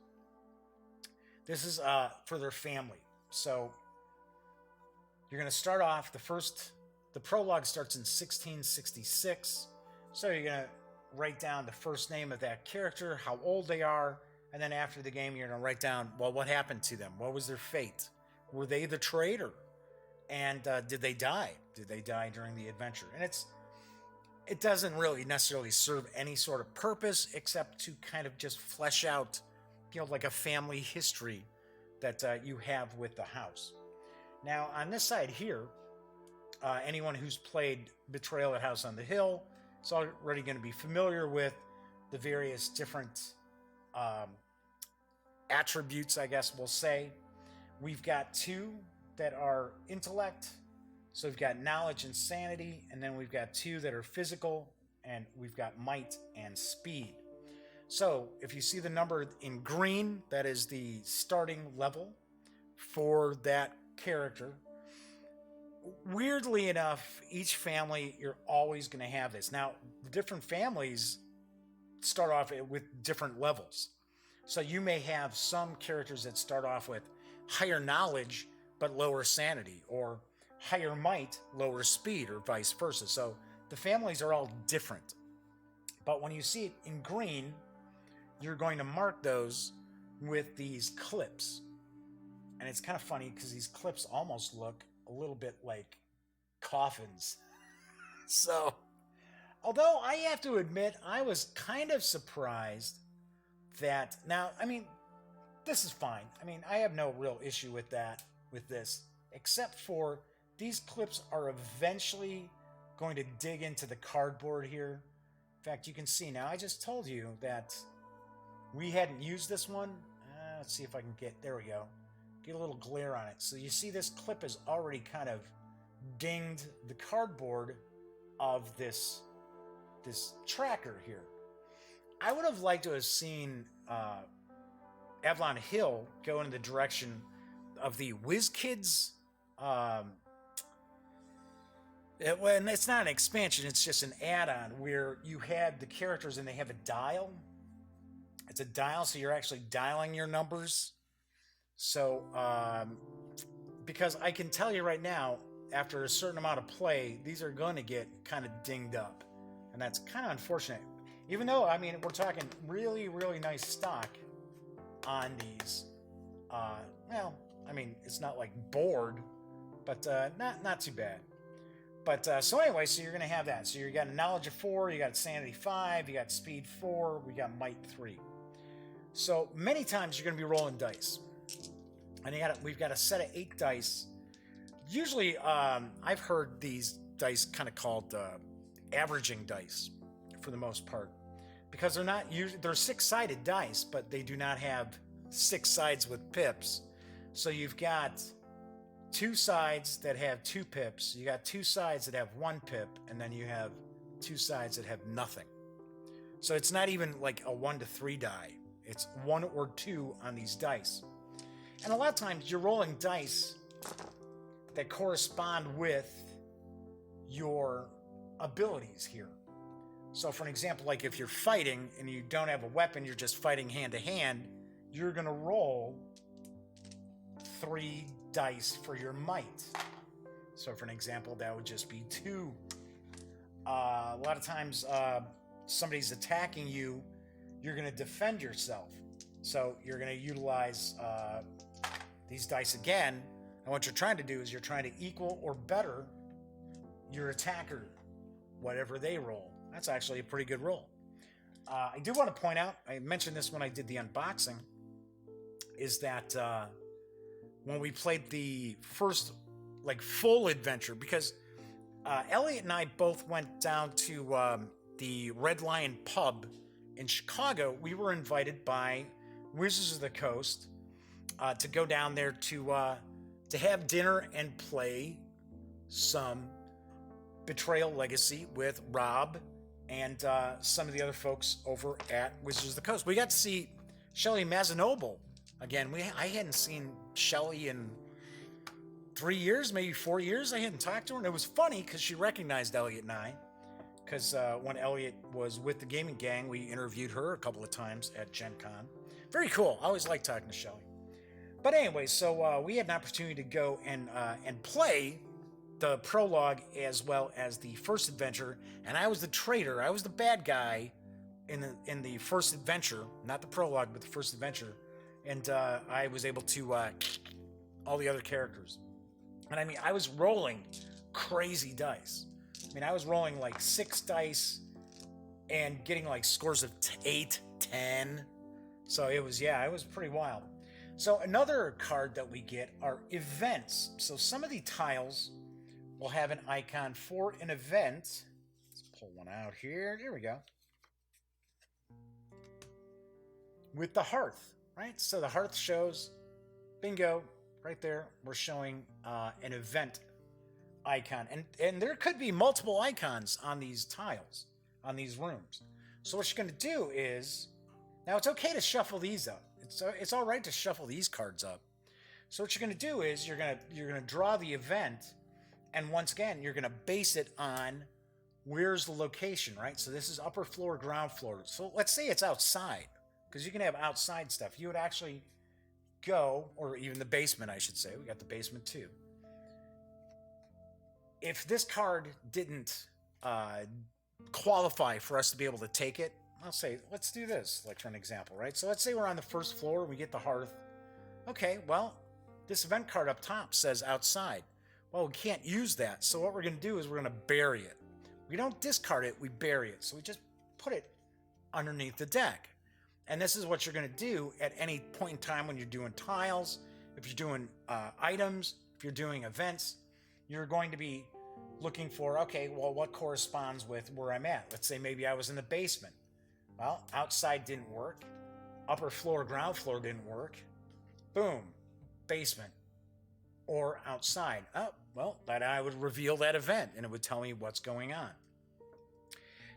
This is for their family. So you're going to start off, the prologue starts in 1666. So you're going to write down the first name of that character, how old they are, and then after the game, you're going to write down, well, what happened to them? What was their fate? Were they the traitor? And did they die? Did they die during the adventure? And it doesn't really necessarily serve any sort of purpose except to kind of just flesh out, like a family history that you have with the house. Now, on this side here, anyone who's played Betrayal at House on the Hill is already going to be familiar with the various different attributes, I guess we'll say. We've got two that are intellect. So we've got knowledge and sanity, and then we've got two that are physical, and we've got might and speed. So if you see the number in green, that is the starting level for that character. Weirdly enough, each family, you're always going to have this. Now, different families start off with different levels. So you may have some characters that start off with higher knowledge, but lower sanity, or higher might, lower speed, or vice versa. So the families are all different. But when you see it in green, you're going to mark those with these clips. And it's kind of funny because these clips almost look a little bit like coffins. So, although I have to admit, I was kind of surprised that, now, I mean, this is fine. I mean, I have no real issue with this, except for these clips are eventually going to dig into the cardboard here. In fact, you can see now, I just told you that we hadn't used this one. Let's see if I can there we go. Get a little glare on it. So you see this clip has already kind of dinged the cardboard of this tracker here. I would have liked to have seen Avalon Hill go in the direction of the WizKids. And it's not an expansion, it's just an add-on where you had the characters and they have a dial. It's a dial, so you're actually dialing your numbers. So, because I can tell you right now, after a certain amount of play, these are going to get kind of dinged up. And that's kind of unfortunate. Even though, I mean, we're talking really, really nice stock on these. Well, I mean, it's not like bored, but not too bad. But so anyway, so you're going to have that. So you got a knowledge of 4, you got sanity 5, you got speed 4, we got might 3. So many times you're going to be rolling dice, and we've got a set of 8 dice. Usually, I've heard these dice kind of called averaging dice for the most part, because they're not usually, they're 6-sided dice, but they do not have 6 sides with pips. So you've got 2 sides that have 2 pips, you got 2 sides that have 1 pip, and then you have 2 sides that have nothing. So it's not even like a 1 to 3 die. It's 1 or 2 on these dice. And a lot of times you're rolling dice that correspond with your abilities here. So for an example, like if you're fighting and you don't have a weapon, you're just fighting hand to hand, you're going to roll 3 dice for your might. So for an example, that would just be 2. A lot of times somebody's attacking you, you're going to defend yourself. So you're going to utilize these dice again. And what you're trying to do is you're trying to equal or better your attacker, whatever they roll. That's actually a pretty good roll. I do want to point out, I mentioned this when I did the unboxing, is that when we played the first full adventure, because Elliot and I both went down to the Red Lion pub in Chicago. We were invited by Wizards of the Coast to go down there to have dinner and play some Betrayal Legacy with Rob and some of the other folks over at Wizards of the Coast. We got to see Shelley Mazanoble again. I hadn't seen Shelley in 3 years, maybe 4 years. I hadn't talked to her, and it was funny because she recognized Elliot and I. Because when Elliot was with the gaming gang, we interviewed her a couple of times at Gen Con. Very cool. I always like talking to Shelley. But anyway, so we had an opportunity to go and play the prologue as well as the first adventure, and I was the traitor. I was the bad guy in the first adventure, not the prologue, but the first adventure, and I was able to all the other characters. And I mean, I was rolling crazy dice. I mean, I was rolling 6 dice and getting scores of 8, 10. So it was pretty wild. So another card that we get are events. So some of the tiles will have an icon for an event. Let's pull one out here. Here we go. With the hearth, right? So the hearth shows, bingo, right there. We're showing an event icon. And there could be multiple icons on these tiles, on these rooms. So what you're going to do is, now it's okay to shuffle these up. It's all right to shuffle these cards up. So what you're going to do is you're going to draw the event, and once again you're going to base it on where's the location, right? So this is upper floor, ground floor. So let's say it's outside, because you can have outside stuff. You would actually go, or even the basement, I should say. We got the basement too. If this card didn't qualify for us to be able to take it, I'll say, let's do this, for an example, right? So let's say we're on the first floor, we get the hearth. Okay, well, this event card up top says outside. Well, we can't use that, so what we're going to do is we're going to bury it. We don't discard it, we bury it. So we just put it underneath the deck. And this is what you're going to do at any point in time when you're doing tiles, if you're doing items, if you're doing events. You're going to be looking for, okay, well, what corresponds with where I'm at? Let's say maybe I was in the basement. Well, outside didn't work. Upper floor, ground floor didn't work. Boom, basement or outside. Oh, well, then I would reveal that event and it would tell me what's going on.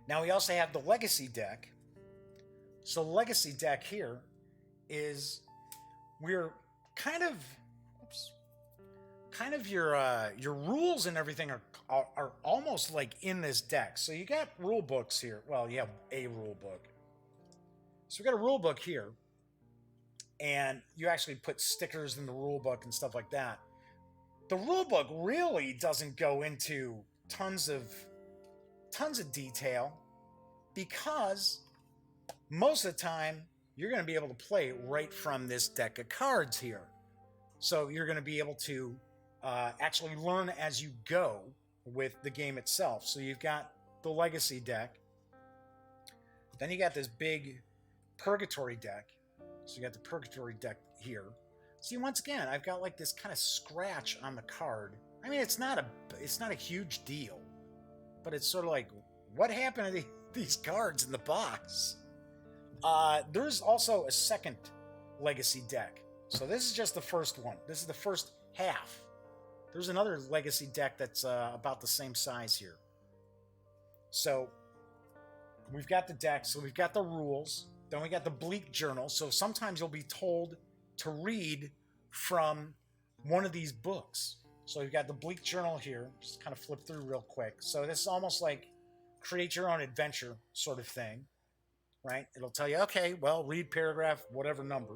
Now we also have the legacy deck. So the legacy deck here is, we're kind of your rules and everything are almost in this deck. So you got rule books here. Well, you have a rule book. So we got a rule book here, and you actually put stickers in the rule book and stuff like that. The rule book really doesn't go into tons of detail, because most of the time, you're going to be able to play right from this deck of cards here. So you're going to be able to actually learn as you go with the game itself. So you've got the Legacy deck. Then you got this big Purgatory deck. So you got the Purgatory deck here. See, once again, I've got like this kind of scratch on the card. I mean, it's not a huge deal, but it's sort of like, what happened to these cards in the box? There's also a second Legacy deck. So this is just the first one. This is the first half. There's another Legacy deck that's about the same size here. So we've got the deck. So we've got the rules. Then we got the Bleak Journal. So sometimes you'll be told to read from one of these books. So you've got the Bleak Journal here. Just kind of flip through real quick. So this is almost like create your own adventure sort of thing, right? It'll tell you, okay, well, read paragraph, whatever number.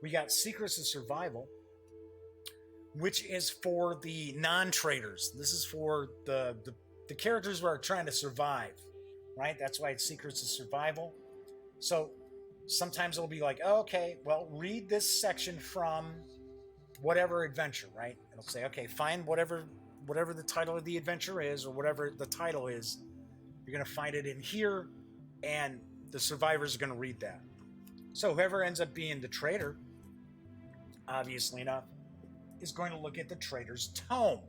We got Secrets of Survival, which is for the non-traders. This is for the characters who are trying to survive, right? That's why it's Secrets of Survival. So sometimes it'll be like, oh, okay, well, read this section from whatever adventure, right? It'll say, okay, find whatever the title of the adventure is, or whatever the title is. You're going to find it in here, and the survivors are going to read that. So whoever ends up being the trader, obviously enough, is going to look at the trader's tome.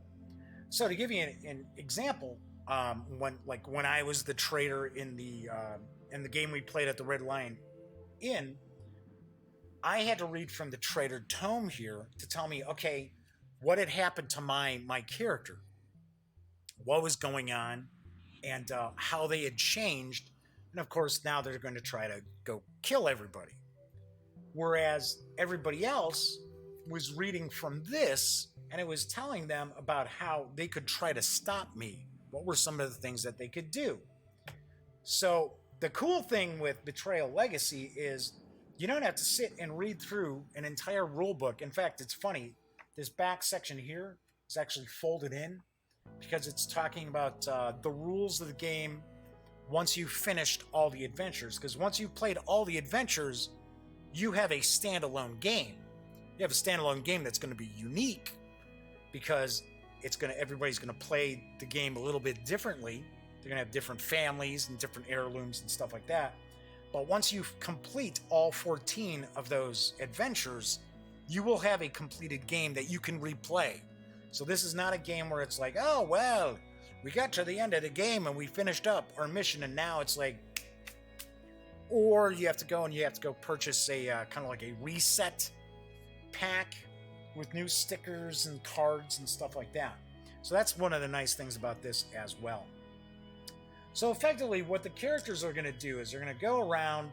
So to give you an example, when I was the trader in the game we played at the Red Lion Inn, I had to read from the trader tome here to tell me, okay, what had happened to my character, what was going on, and how they had changed. And of course, now they're going to try to go kill everybody. Whereas everybody else was reading from this, and it was telling them about how they could try to stop me. What were some of the things that they could do? So the cool thing with Betrayal Legacy is you don't have to sit and read through an entire rule book. In fact, it's funny. This back section here is actually folded in because it's talking about the rules of the game once you've finished all the adventures. Because once you've played all the adventures, you have a standalone game. You have a standalone game that's going to be unique because everybody's going to play the game a little bit differently. They're going to have different families and different heirlooms and stuff like that. But once you complete all 14 of those adventures, you will have a completed game that you can replay. So this is not a game where it's like, oh, well, we got to the end of the game and we finished up our mission, and now it's like, or you have to go purchase a kind of like a reset pack with new stickers and cards and stuff like that. So that's one of the nice things about this as well. So effectively, what the characters are going to do is they're going to go around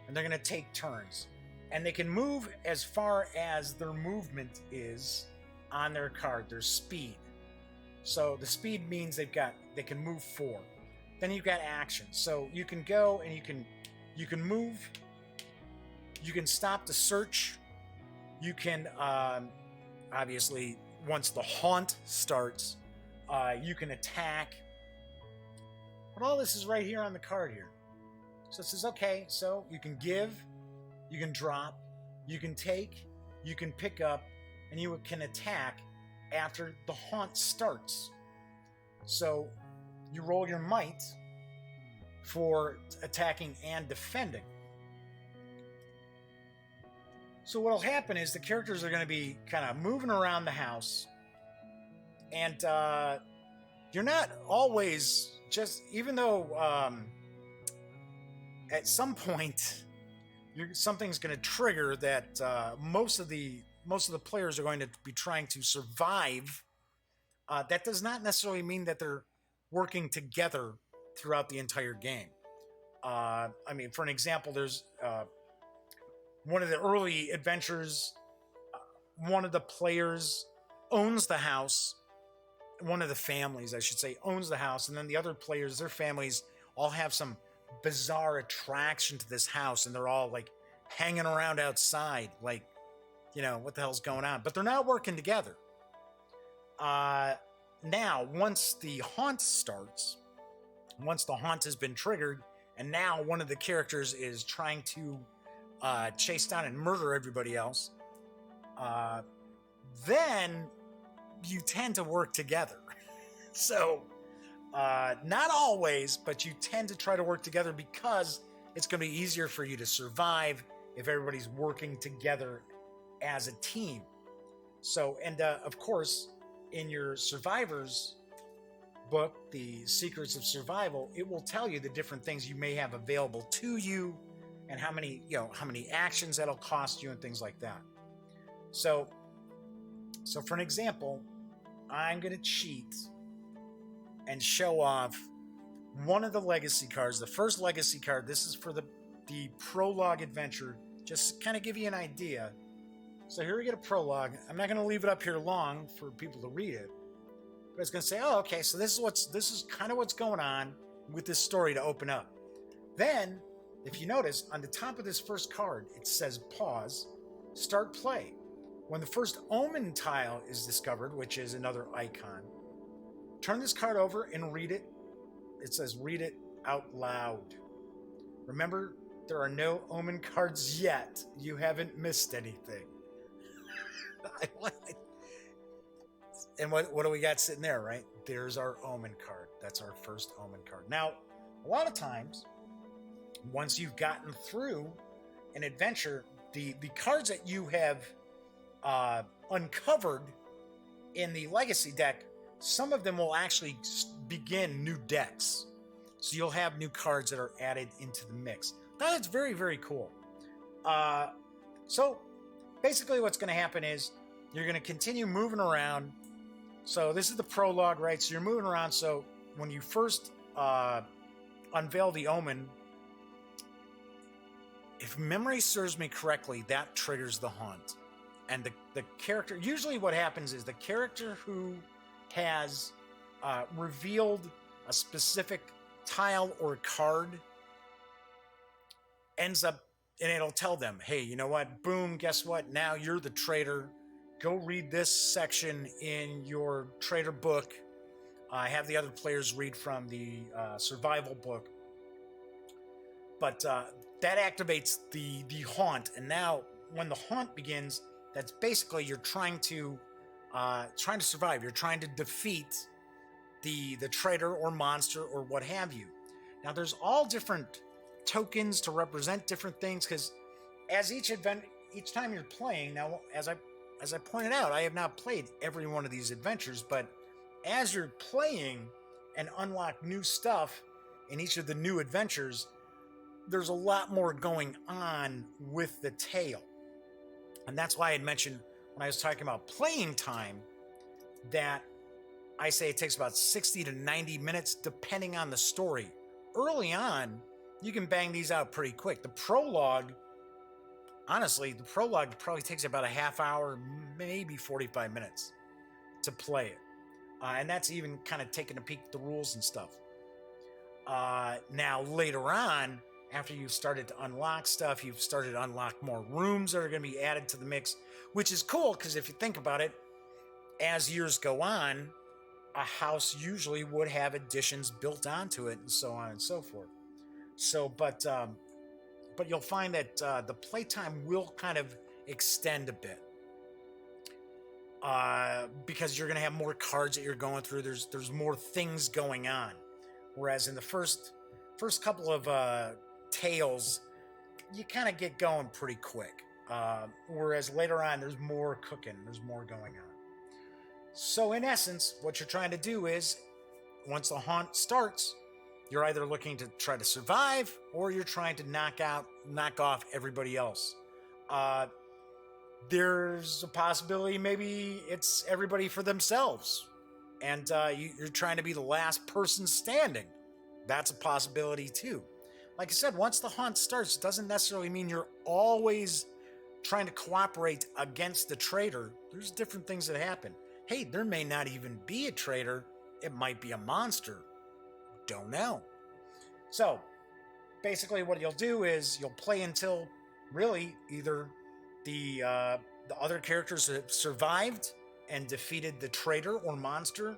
and they're going to take turns. And they can move as far as their movement is on their card, their speed. So the speed means they can move 4. Then you've got action. So you can go and you can move. You can stop to search. You can obviously, once the haunt starts, you can attack. But all this is right here on the card here. So it says, okay, so you can give, you can drop, you can take, you can pick up, and you can attack after the haunt starts. So you roll your might for attacking and defending. So what'll happen is the characters are going to be kind of moving around the house, and you're not always just, even though at some point something's going to trigger that most of the players are going to be trying to survive. That does not necessarily mean that they're working together throughout the entire game. I mean, for an example, there's one of the early adventures. One of the players owns the house. One of the families, I should say, owns the house, and then the other players, their families, all have some bizarre attraction to this house, and they're all like hanging around outside, like, you know, what the hell's going on? But they're not working together. Now, once the haunt starts, once the haunt has been triggered, and now one of the characters is trying to chase down and murder everybody else, then you tend to work together. So, not always, but you tend to try to work together because it's going to be easier for you to survive if everybody's working together as a team. So, and of course, in your survivors book, The Secrets of Survival, it will tell you the different things you may have available to you and how many actions that'll cost you and things like that. So for an example, I'm going to cheat and show off one of the legacy cards. The first legacy card, this is for the prologue adventure, just to kind of give you an idea. So here we get a prologue. I'm not going to leave it up here long for people to read it, but it's going to say, oh, okay, so this is kind of what's going on with this story to open up. Then, if you notice, on the top of this first card, it says pause, start play. When the first omen tile is discovered, which is another icon, turn this card over and read it. It says read it out loud. Remember, there are no omen cards yet. You haven't missed anything. And what do we got sitting there, right? There's our omen card. That's our first omen card. Now, a lot of times, once you've gotten through an adventure, the cards that you have uncovered in the legacy deck, some of them will actually begin new decks. So you'll have new cards that are added into the mix. That's very, very cool. So basically what's going to happen is you're going to continue moving around. So this is the prologue, right? So you're moving around. So when you first unveil the omen, if memory serves me correctly, that triggers the haunt. And the character, usually what happens is the character who has revealed a specific tile or card ends up, and it'll tell them, hey, you know what? Boom, guess what? Now you're the traitor. Go read this section in your traitor book. Have the other players read from the survival book. But that activates the haunt. And now when the haunt begins, that's basically you're trying to survive. You're trying to defeat the traitor or monster or what have you. Now there's all different tokens to represent different things, because as each time you're playing, now as I pointed out, I have not played every one of these adventures, but as you're playing and unlock new stuff in each of the new adventures, there's a lot more going on with the tale. And that's why I had mentioned when I was talking about playing time that I say it takes about 60 to 90 minutes depending on the story. Early on, you can bang these out pretty quick. The prologue, honestly, probably takes about a half hour, maybe 45 minutes to play it. And that's even kind of taking a peek at the rules and stuff. Now, later on, after you've started to unlock stuff, you've started to unlock more rooms that are going to be added to the mix, which is cool because if you think about it, as years go on, a house usually would have additions built onto it and so on and so forth. So, but you'll find that the playtime will kind of extend a bit because you're going to have more cards that you're going through. There's more things going on, whereas in the first couple of tales, you kind of get going pretty quick. Whereas later on, there's more cooking, there's more going on. So in essence, what you're trying to do is, once the haunt starts, you're either looking to try to survive or you're trying to knock off everybody else. There's a possibility maybe it's everybody for themselves, and you're trying to be the last person standing. That's a possibility too. Like I said, once the haunt starts, it doesn't necessarily mean you're always trying to cooperate against the traitor. There's different things that happen. Hey, there may not even be a traitor. It might be a monster. Don't know. So, basically what you'll do is you'll play until really either the other characters have survived and defeated the traitor or monster,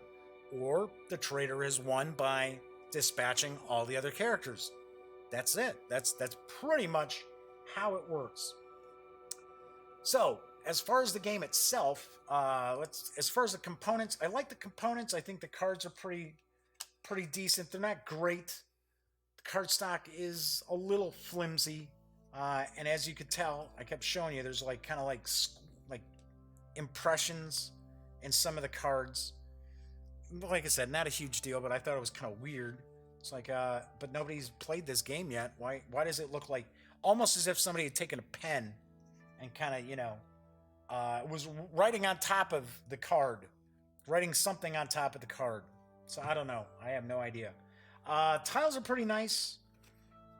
or the traitor has won by dispatching all the other characters. that's it. That's pretty much how it works. So, as far as the game itself, as far as the components, I like the components. I think the cards are pretty decent. They're not great. The card stock is a little flimsy, and as you could tell, I kept showing you. There's like kind of like impressions in some of the cards. Like I said, not a huge deal, but I thought it was kind of weird. It's like, but nobody's played this game yet. Why does it look like almost as if somebody had taken a pen and kind of, was writing on top of the card, writing something on top of the card. So I don't know. I have no idea. Tiles are pretty nice.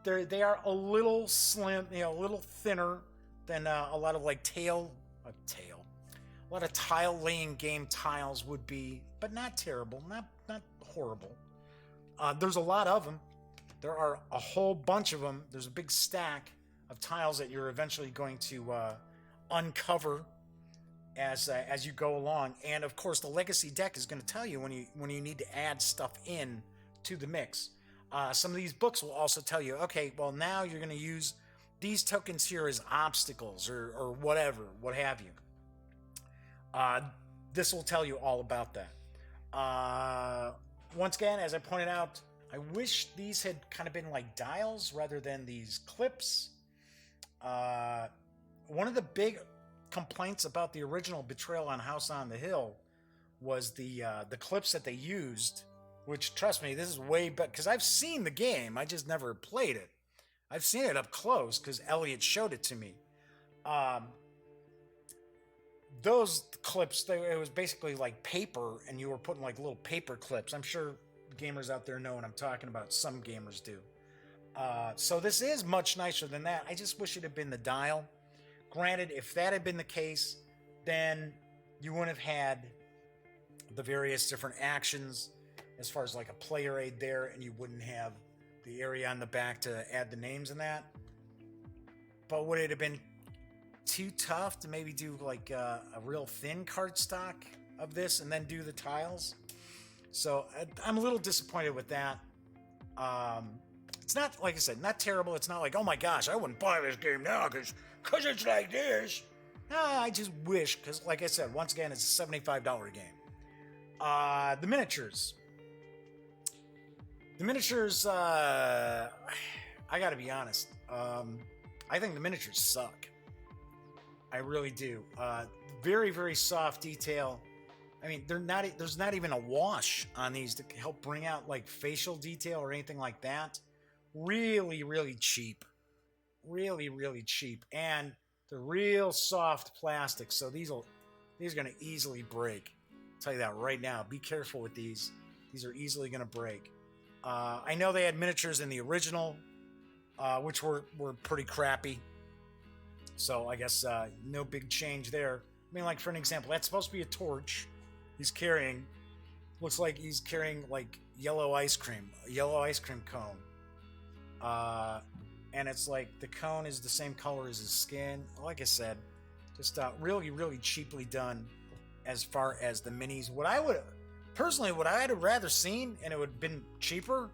They are a little slim, a little thinner than a lot of like a lot of tile laying game tiles would be, but not terrible, not horrible. There's a lot of them. There are a whole bunch of them. There's a big stack of tiles that you're eventually going to uncover as you go along. And of course, the legacy deck is going to tell you when you need to add stuff in to the mix. Some of these books will also tell you, okay, well now you're going to use these tokens here as obstacles or whatever, what have you. This will tell you all about that. Once again, as I pointed out, I wish these had kind of been like dials rather than these clips. One of the big complaints about the original Betrayal on House on the Hill was the clips that they used, which, trust me, this is way better, because I've seen the game, I just never played it. I've seen it up close because Elliot showed it to me. Those clips, it was basically like paper, and you were putting like little paper clips. I'm sure gamers out there know what I'm talking about. Some gamers do. So this is much nicer than that. I just wish it had been the dial. Granted, if that had been the case, then you wouldn't have had the various different actions as far as like a player aid there, and you wouldn't have the area on the back to add the names in that. But would it have been too tough to maybe do like a real thin cardstock of this and then do the tiles? So I'm a little disappointed with that. It's not, like I said, not terrible. It's not like, oh my gosh, I wouldn't buy this game now because it's like this. No, I just wish, because like I said, once again, it's a $75 game. The miniatures. The miniatures, I gotta be honest. I think the miniatures suck. I really do. Very, very soft detail. I mean, there's not even a wash on these to help bring out like facial detail or anything like that. Really, really cheap. Really, really cheap. And they're real soft plastic, so these are going to easily break. I'll tell you that right now. Be careful with these. These are easily going to break. I know they had miniatures in the original, which were pretty crappy. So I guess no big change there. I mean, like for an example, that's supposed to be a torch he's carrying. Looks like he's carrying like a yellow ice cream cone. And it's like the cone is the same color as his skin. Like I said, just really, really cheaply done as far as the minis. What I'd have rather seen, and it would have been cheaper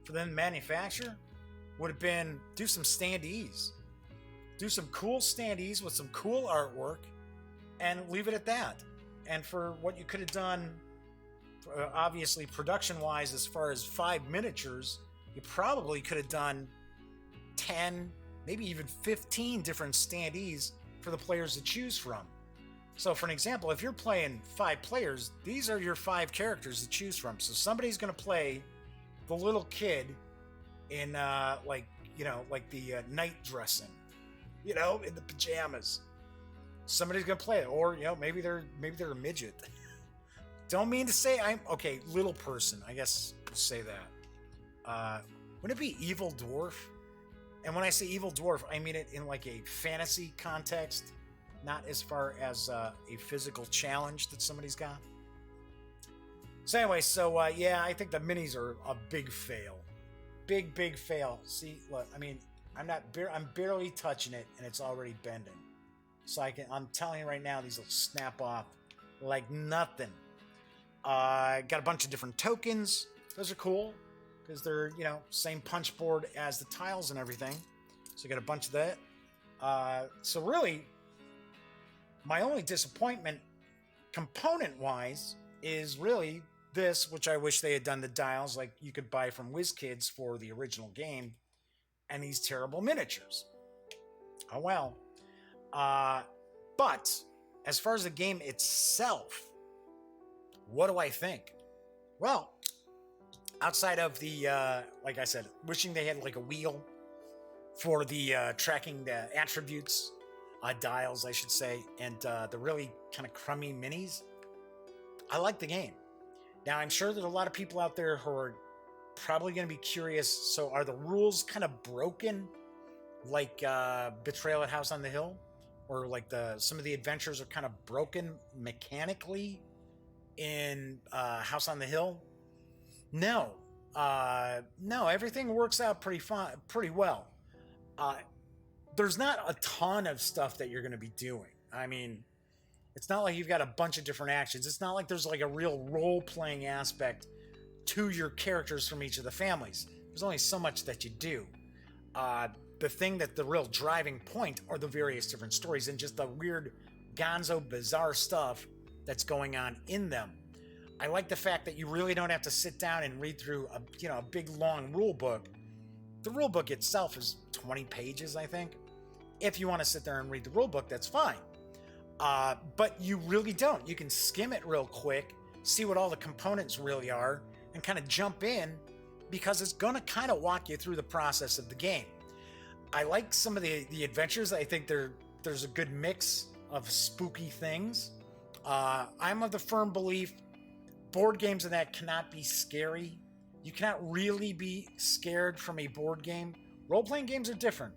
for them to manufacture, would have been do some standees. Do some cool standees with some cool artwork and leave it at that. And for what you could have done, obviously production-wise, as far as 5 miniatures, you probably could have done 10, maybe even 15 different standees for the players to choose from. So for an example, if you're playing 5 players, these are your 5 characters to choose from. So somebody's going to play the little kid in like the night dressing, in the pajamas. Somebody's going to play it, or maybe they're a midget. Don't mean to say little person, I guess we'll say that. Wouldn't it be evil dwarf? And when I say evil dwarf, I mean it in like a fantasy context, not as far as a physical challenge that somebody's got. So anyway, yeah, I think the minis are a big fail. Big fail. See, look, I mean, I'm barely touching it, and it's already bending. So I'm telling you right now, these will snap off like nothing. Got a bunch of different tokens. Those are cool. because they're, same punch board as the tiles and everything. So you got a bunch of that. So really, my only disappointment component-wise is really this, which I wish they had done the dials like you could buy from WizKids for the original game, and these terrible miniatures. Oh well. But as far as the game itself, what do I think? Well, outside of the, like I said, wishing they had like a wheel for the tracking the attributes, dials, I should say, and the really kind of crummy minis, I like the game. Now, I'm sure there's a lot of people out there who are probably going to be curious. So, are the rules kind of broken, like Betrayal at House on the Hill, or like some of the adventures are kind of broken mechanically in House on the Hill? No, no, everything works out pretty well. There's not a ton of stuff that you're going to be doing. I mean, it's not like you've got a bunch of different actions. It's not like there's like a real role-playing aspect to your characters from each of the families. There's only so much that you do. The thing that the real driving point are the various different stories and just the weird gonzo bizarre stuff that's going on in them. I like the fact that you really don't have to sit down and read through a big long rule book. The rule book itself is 20 pages, I think. If you want to sit there and read the rule book, that's fine. But you really don't. You can skim it real quick, see what all the components really are, and kind of jump in, because it's going to kind of walk you through the process of the game. I like some of the adventures. I think there's a good mix of spooky things. I'm of the firm belief board games and that cannot be scary. You cannot really be scared from a board game. Role-playing games are different.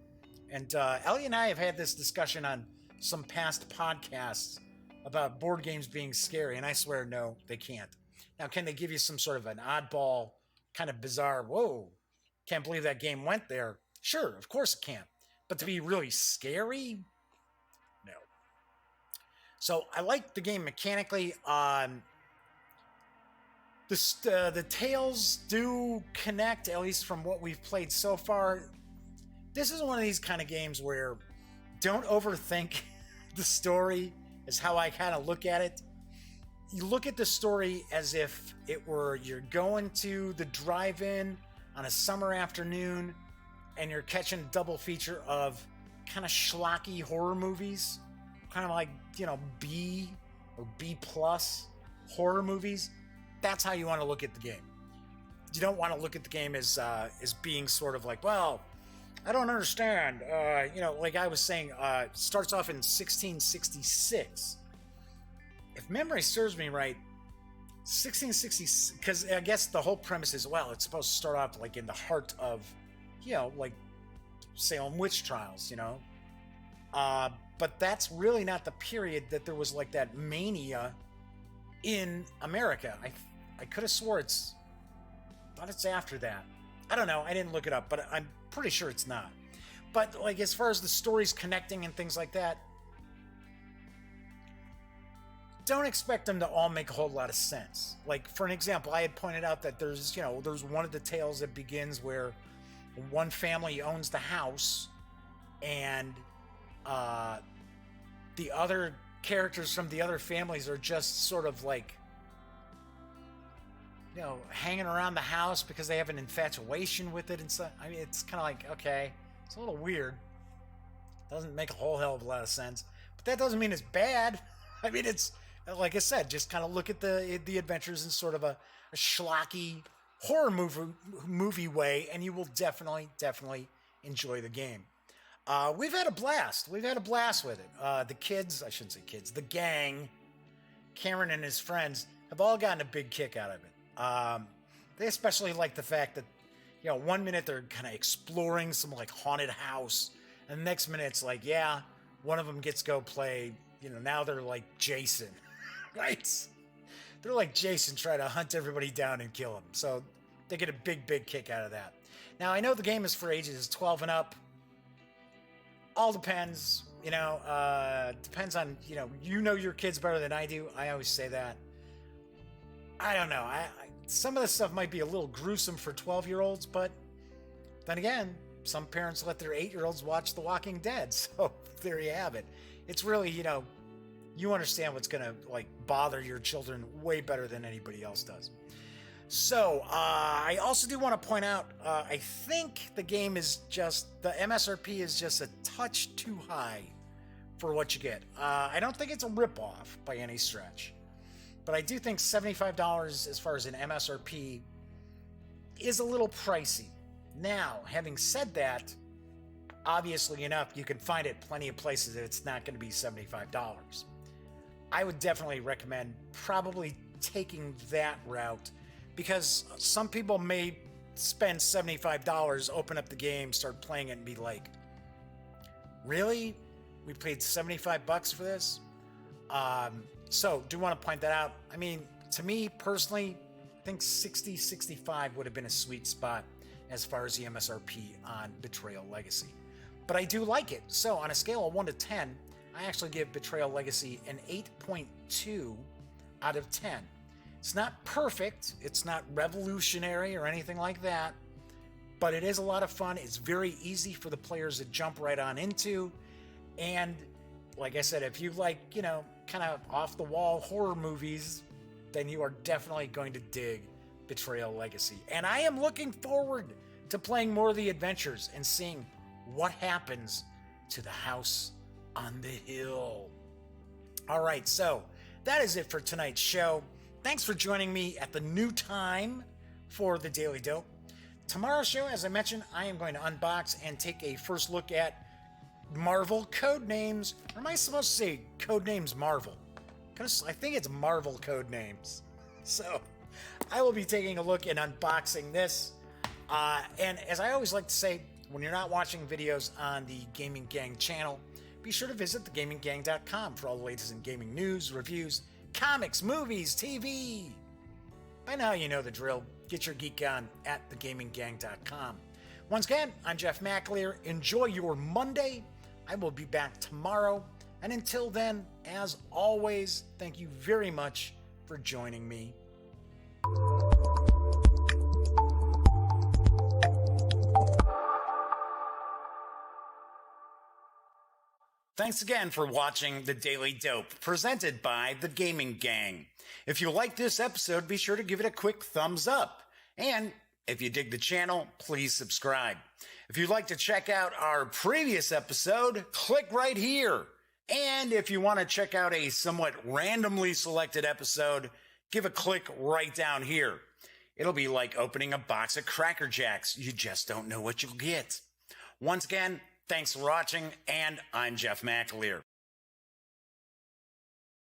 And Ellie and I have had this discussion on some past podcasts about board games being scary, and I swear, no, they can't. Now, can they give you some sort of an oddball, kind of bizarre, whoa, can't believe that game went there? Sure, of course it can. But to be really scary? No. So I like the game mechanically. The tales do connect, at least from what we've played so far. This is one of these kind of games where don't overthink the story, is how I kind of look at it. You look at the story as if it were you're going to the drive-in on a summer afternoon and you're catching a double feature of kind of schlocky horror movies, kind of like, B or B plus horror movies. That's how you want to look at the game. You don't want to look at the game as being sort of like, well, I don't understand. Like I was saying, it starts off in 1666. If memory serves me right, 1660, because I guess the whole premise is, well, it's supposed to start off like in the heart of, like Salem witch trials, but that's really not the period that there was like that mania in America. I could have swore thought it's after that. I don't know. I didn't look it up, but I'm pretty sure it's not. But like as far as the stories connecting and things like that, don't expect them to all make a whole lot of sense. Like for an example, I had pointed out that there's one of the tales that begins where one family owns the house and the other characters from the other families are just sort of like, hanging around the house because they have an infatuation with it and stuff. I mean, it's kind of like, okay, it's a little weird. Doesn't make a whole hell of a lot of sense, but that doesn't mean it's bad. I mean, it's like I said, just kind of look at the adventures in sort of a schlocky horror movie way, and you will definitely enjoy the game. We've had a blast. We've had a blast with it. The kids, I shouldn't say kids, the gang, Cameron and his friends have all gotten a big kick out of it. They especially like the fact that, 1 minute they're kind of exploring some like haunted house, and the next minute it's like, yeah, one of them gets to go play, now they're like Jason, right? They're like Jason, try to hunt everybody down and kill them. So they get a big kick out of that. Now, I know the game is for ages 12 and up. All depends, depends on, your kids better than I do. I always say that. I don't know. some of the stuff might be a little gruesome for 12-year-olds, but then again, some parents let their 8-year-olds watch The Walking Dead. So there you have it. It's really, you understand what's going to like bother your children way better than anybody else does. So I also do want to point out, I think the game is just, the MSRP is just a touch too high for what you get. I don't think it's a ripoff by any stretch, but I do think $75 as far as an MSRP is a little pricey. Now, having said that, obviously enough, you can find it plenty of places that it's not going to be $75. I would definitely recommend probably taking that route, because some people may spend $75, open up the game, start playing it, and be like, really? We paid $75 for this? So do want to point that out. I mean, to me personally, I think 60, 65 would have been a sweet spot as far as the MSRP on Betrayal Legacy. But I do like it. So on a scale of 1 to 10, I actually give Betrayal Legacy an 8.2 out of 10. It's not perfect, it's not revolutionary or anything like that, but it is a lot of fun. It's very easy for the players to jump right on into. And like I said, if you like, kind of off the wall horror movies, then you are definitely going to dig Betrayal Legacy. And I am looking forward to playing more of the adventures and seeing what happens to the house on the hill. All right, so that is it for tonight's show. Thanks for joining me at the new time for the Daily Dope. Tomorrow's show, as I mentioned, I am going to unbox and take a first look at Marvel Codenames. Or am I supposed to say Codenames Marvel? Because I think it's Marvel Codenames. So I will be taking a look and unboxing this. And as I always like to say, when you're not watching videos on the Gaming Gang channel, be sure to visit thegaminggang.com for all the latest in gaming news, reviews, comics, movies, TV. By now you know the drill. Get your geek on at thegaminggang.com. Once again, I'm Jeff McAleer. Enjoy your Monday. I will be back tomorrow. And until then, as always, thank you very much for joining me. Thanks again for watching The Daily Dope, presented by The Gaming Gang. If you like this episode, be sure to give it a quick thumbs up. And if you dig the channel, please subscribe. If you'd like to check out our previous episode, click right here. And if you want to check out a somewhat randomly selected episode, give a click right down here. It'll be like opening a box of Cracker Jacks. You just don't know what you'll get. Once again, thanks for watching, and I'm Jeff McAleer.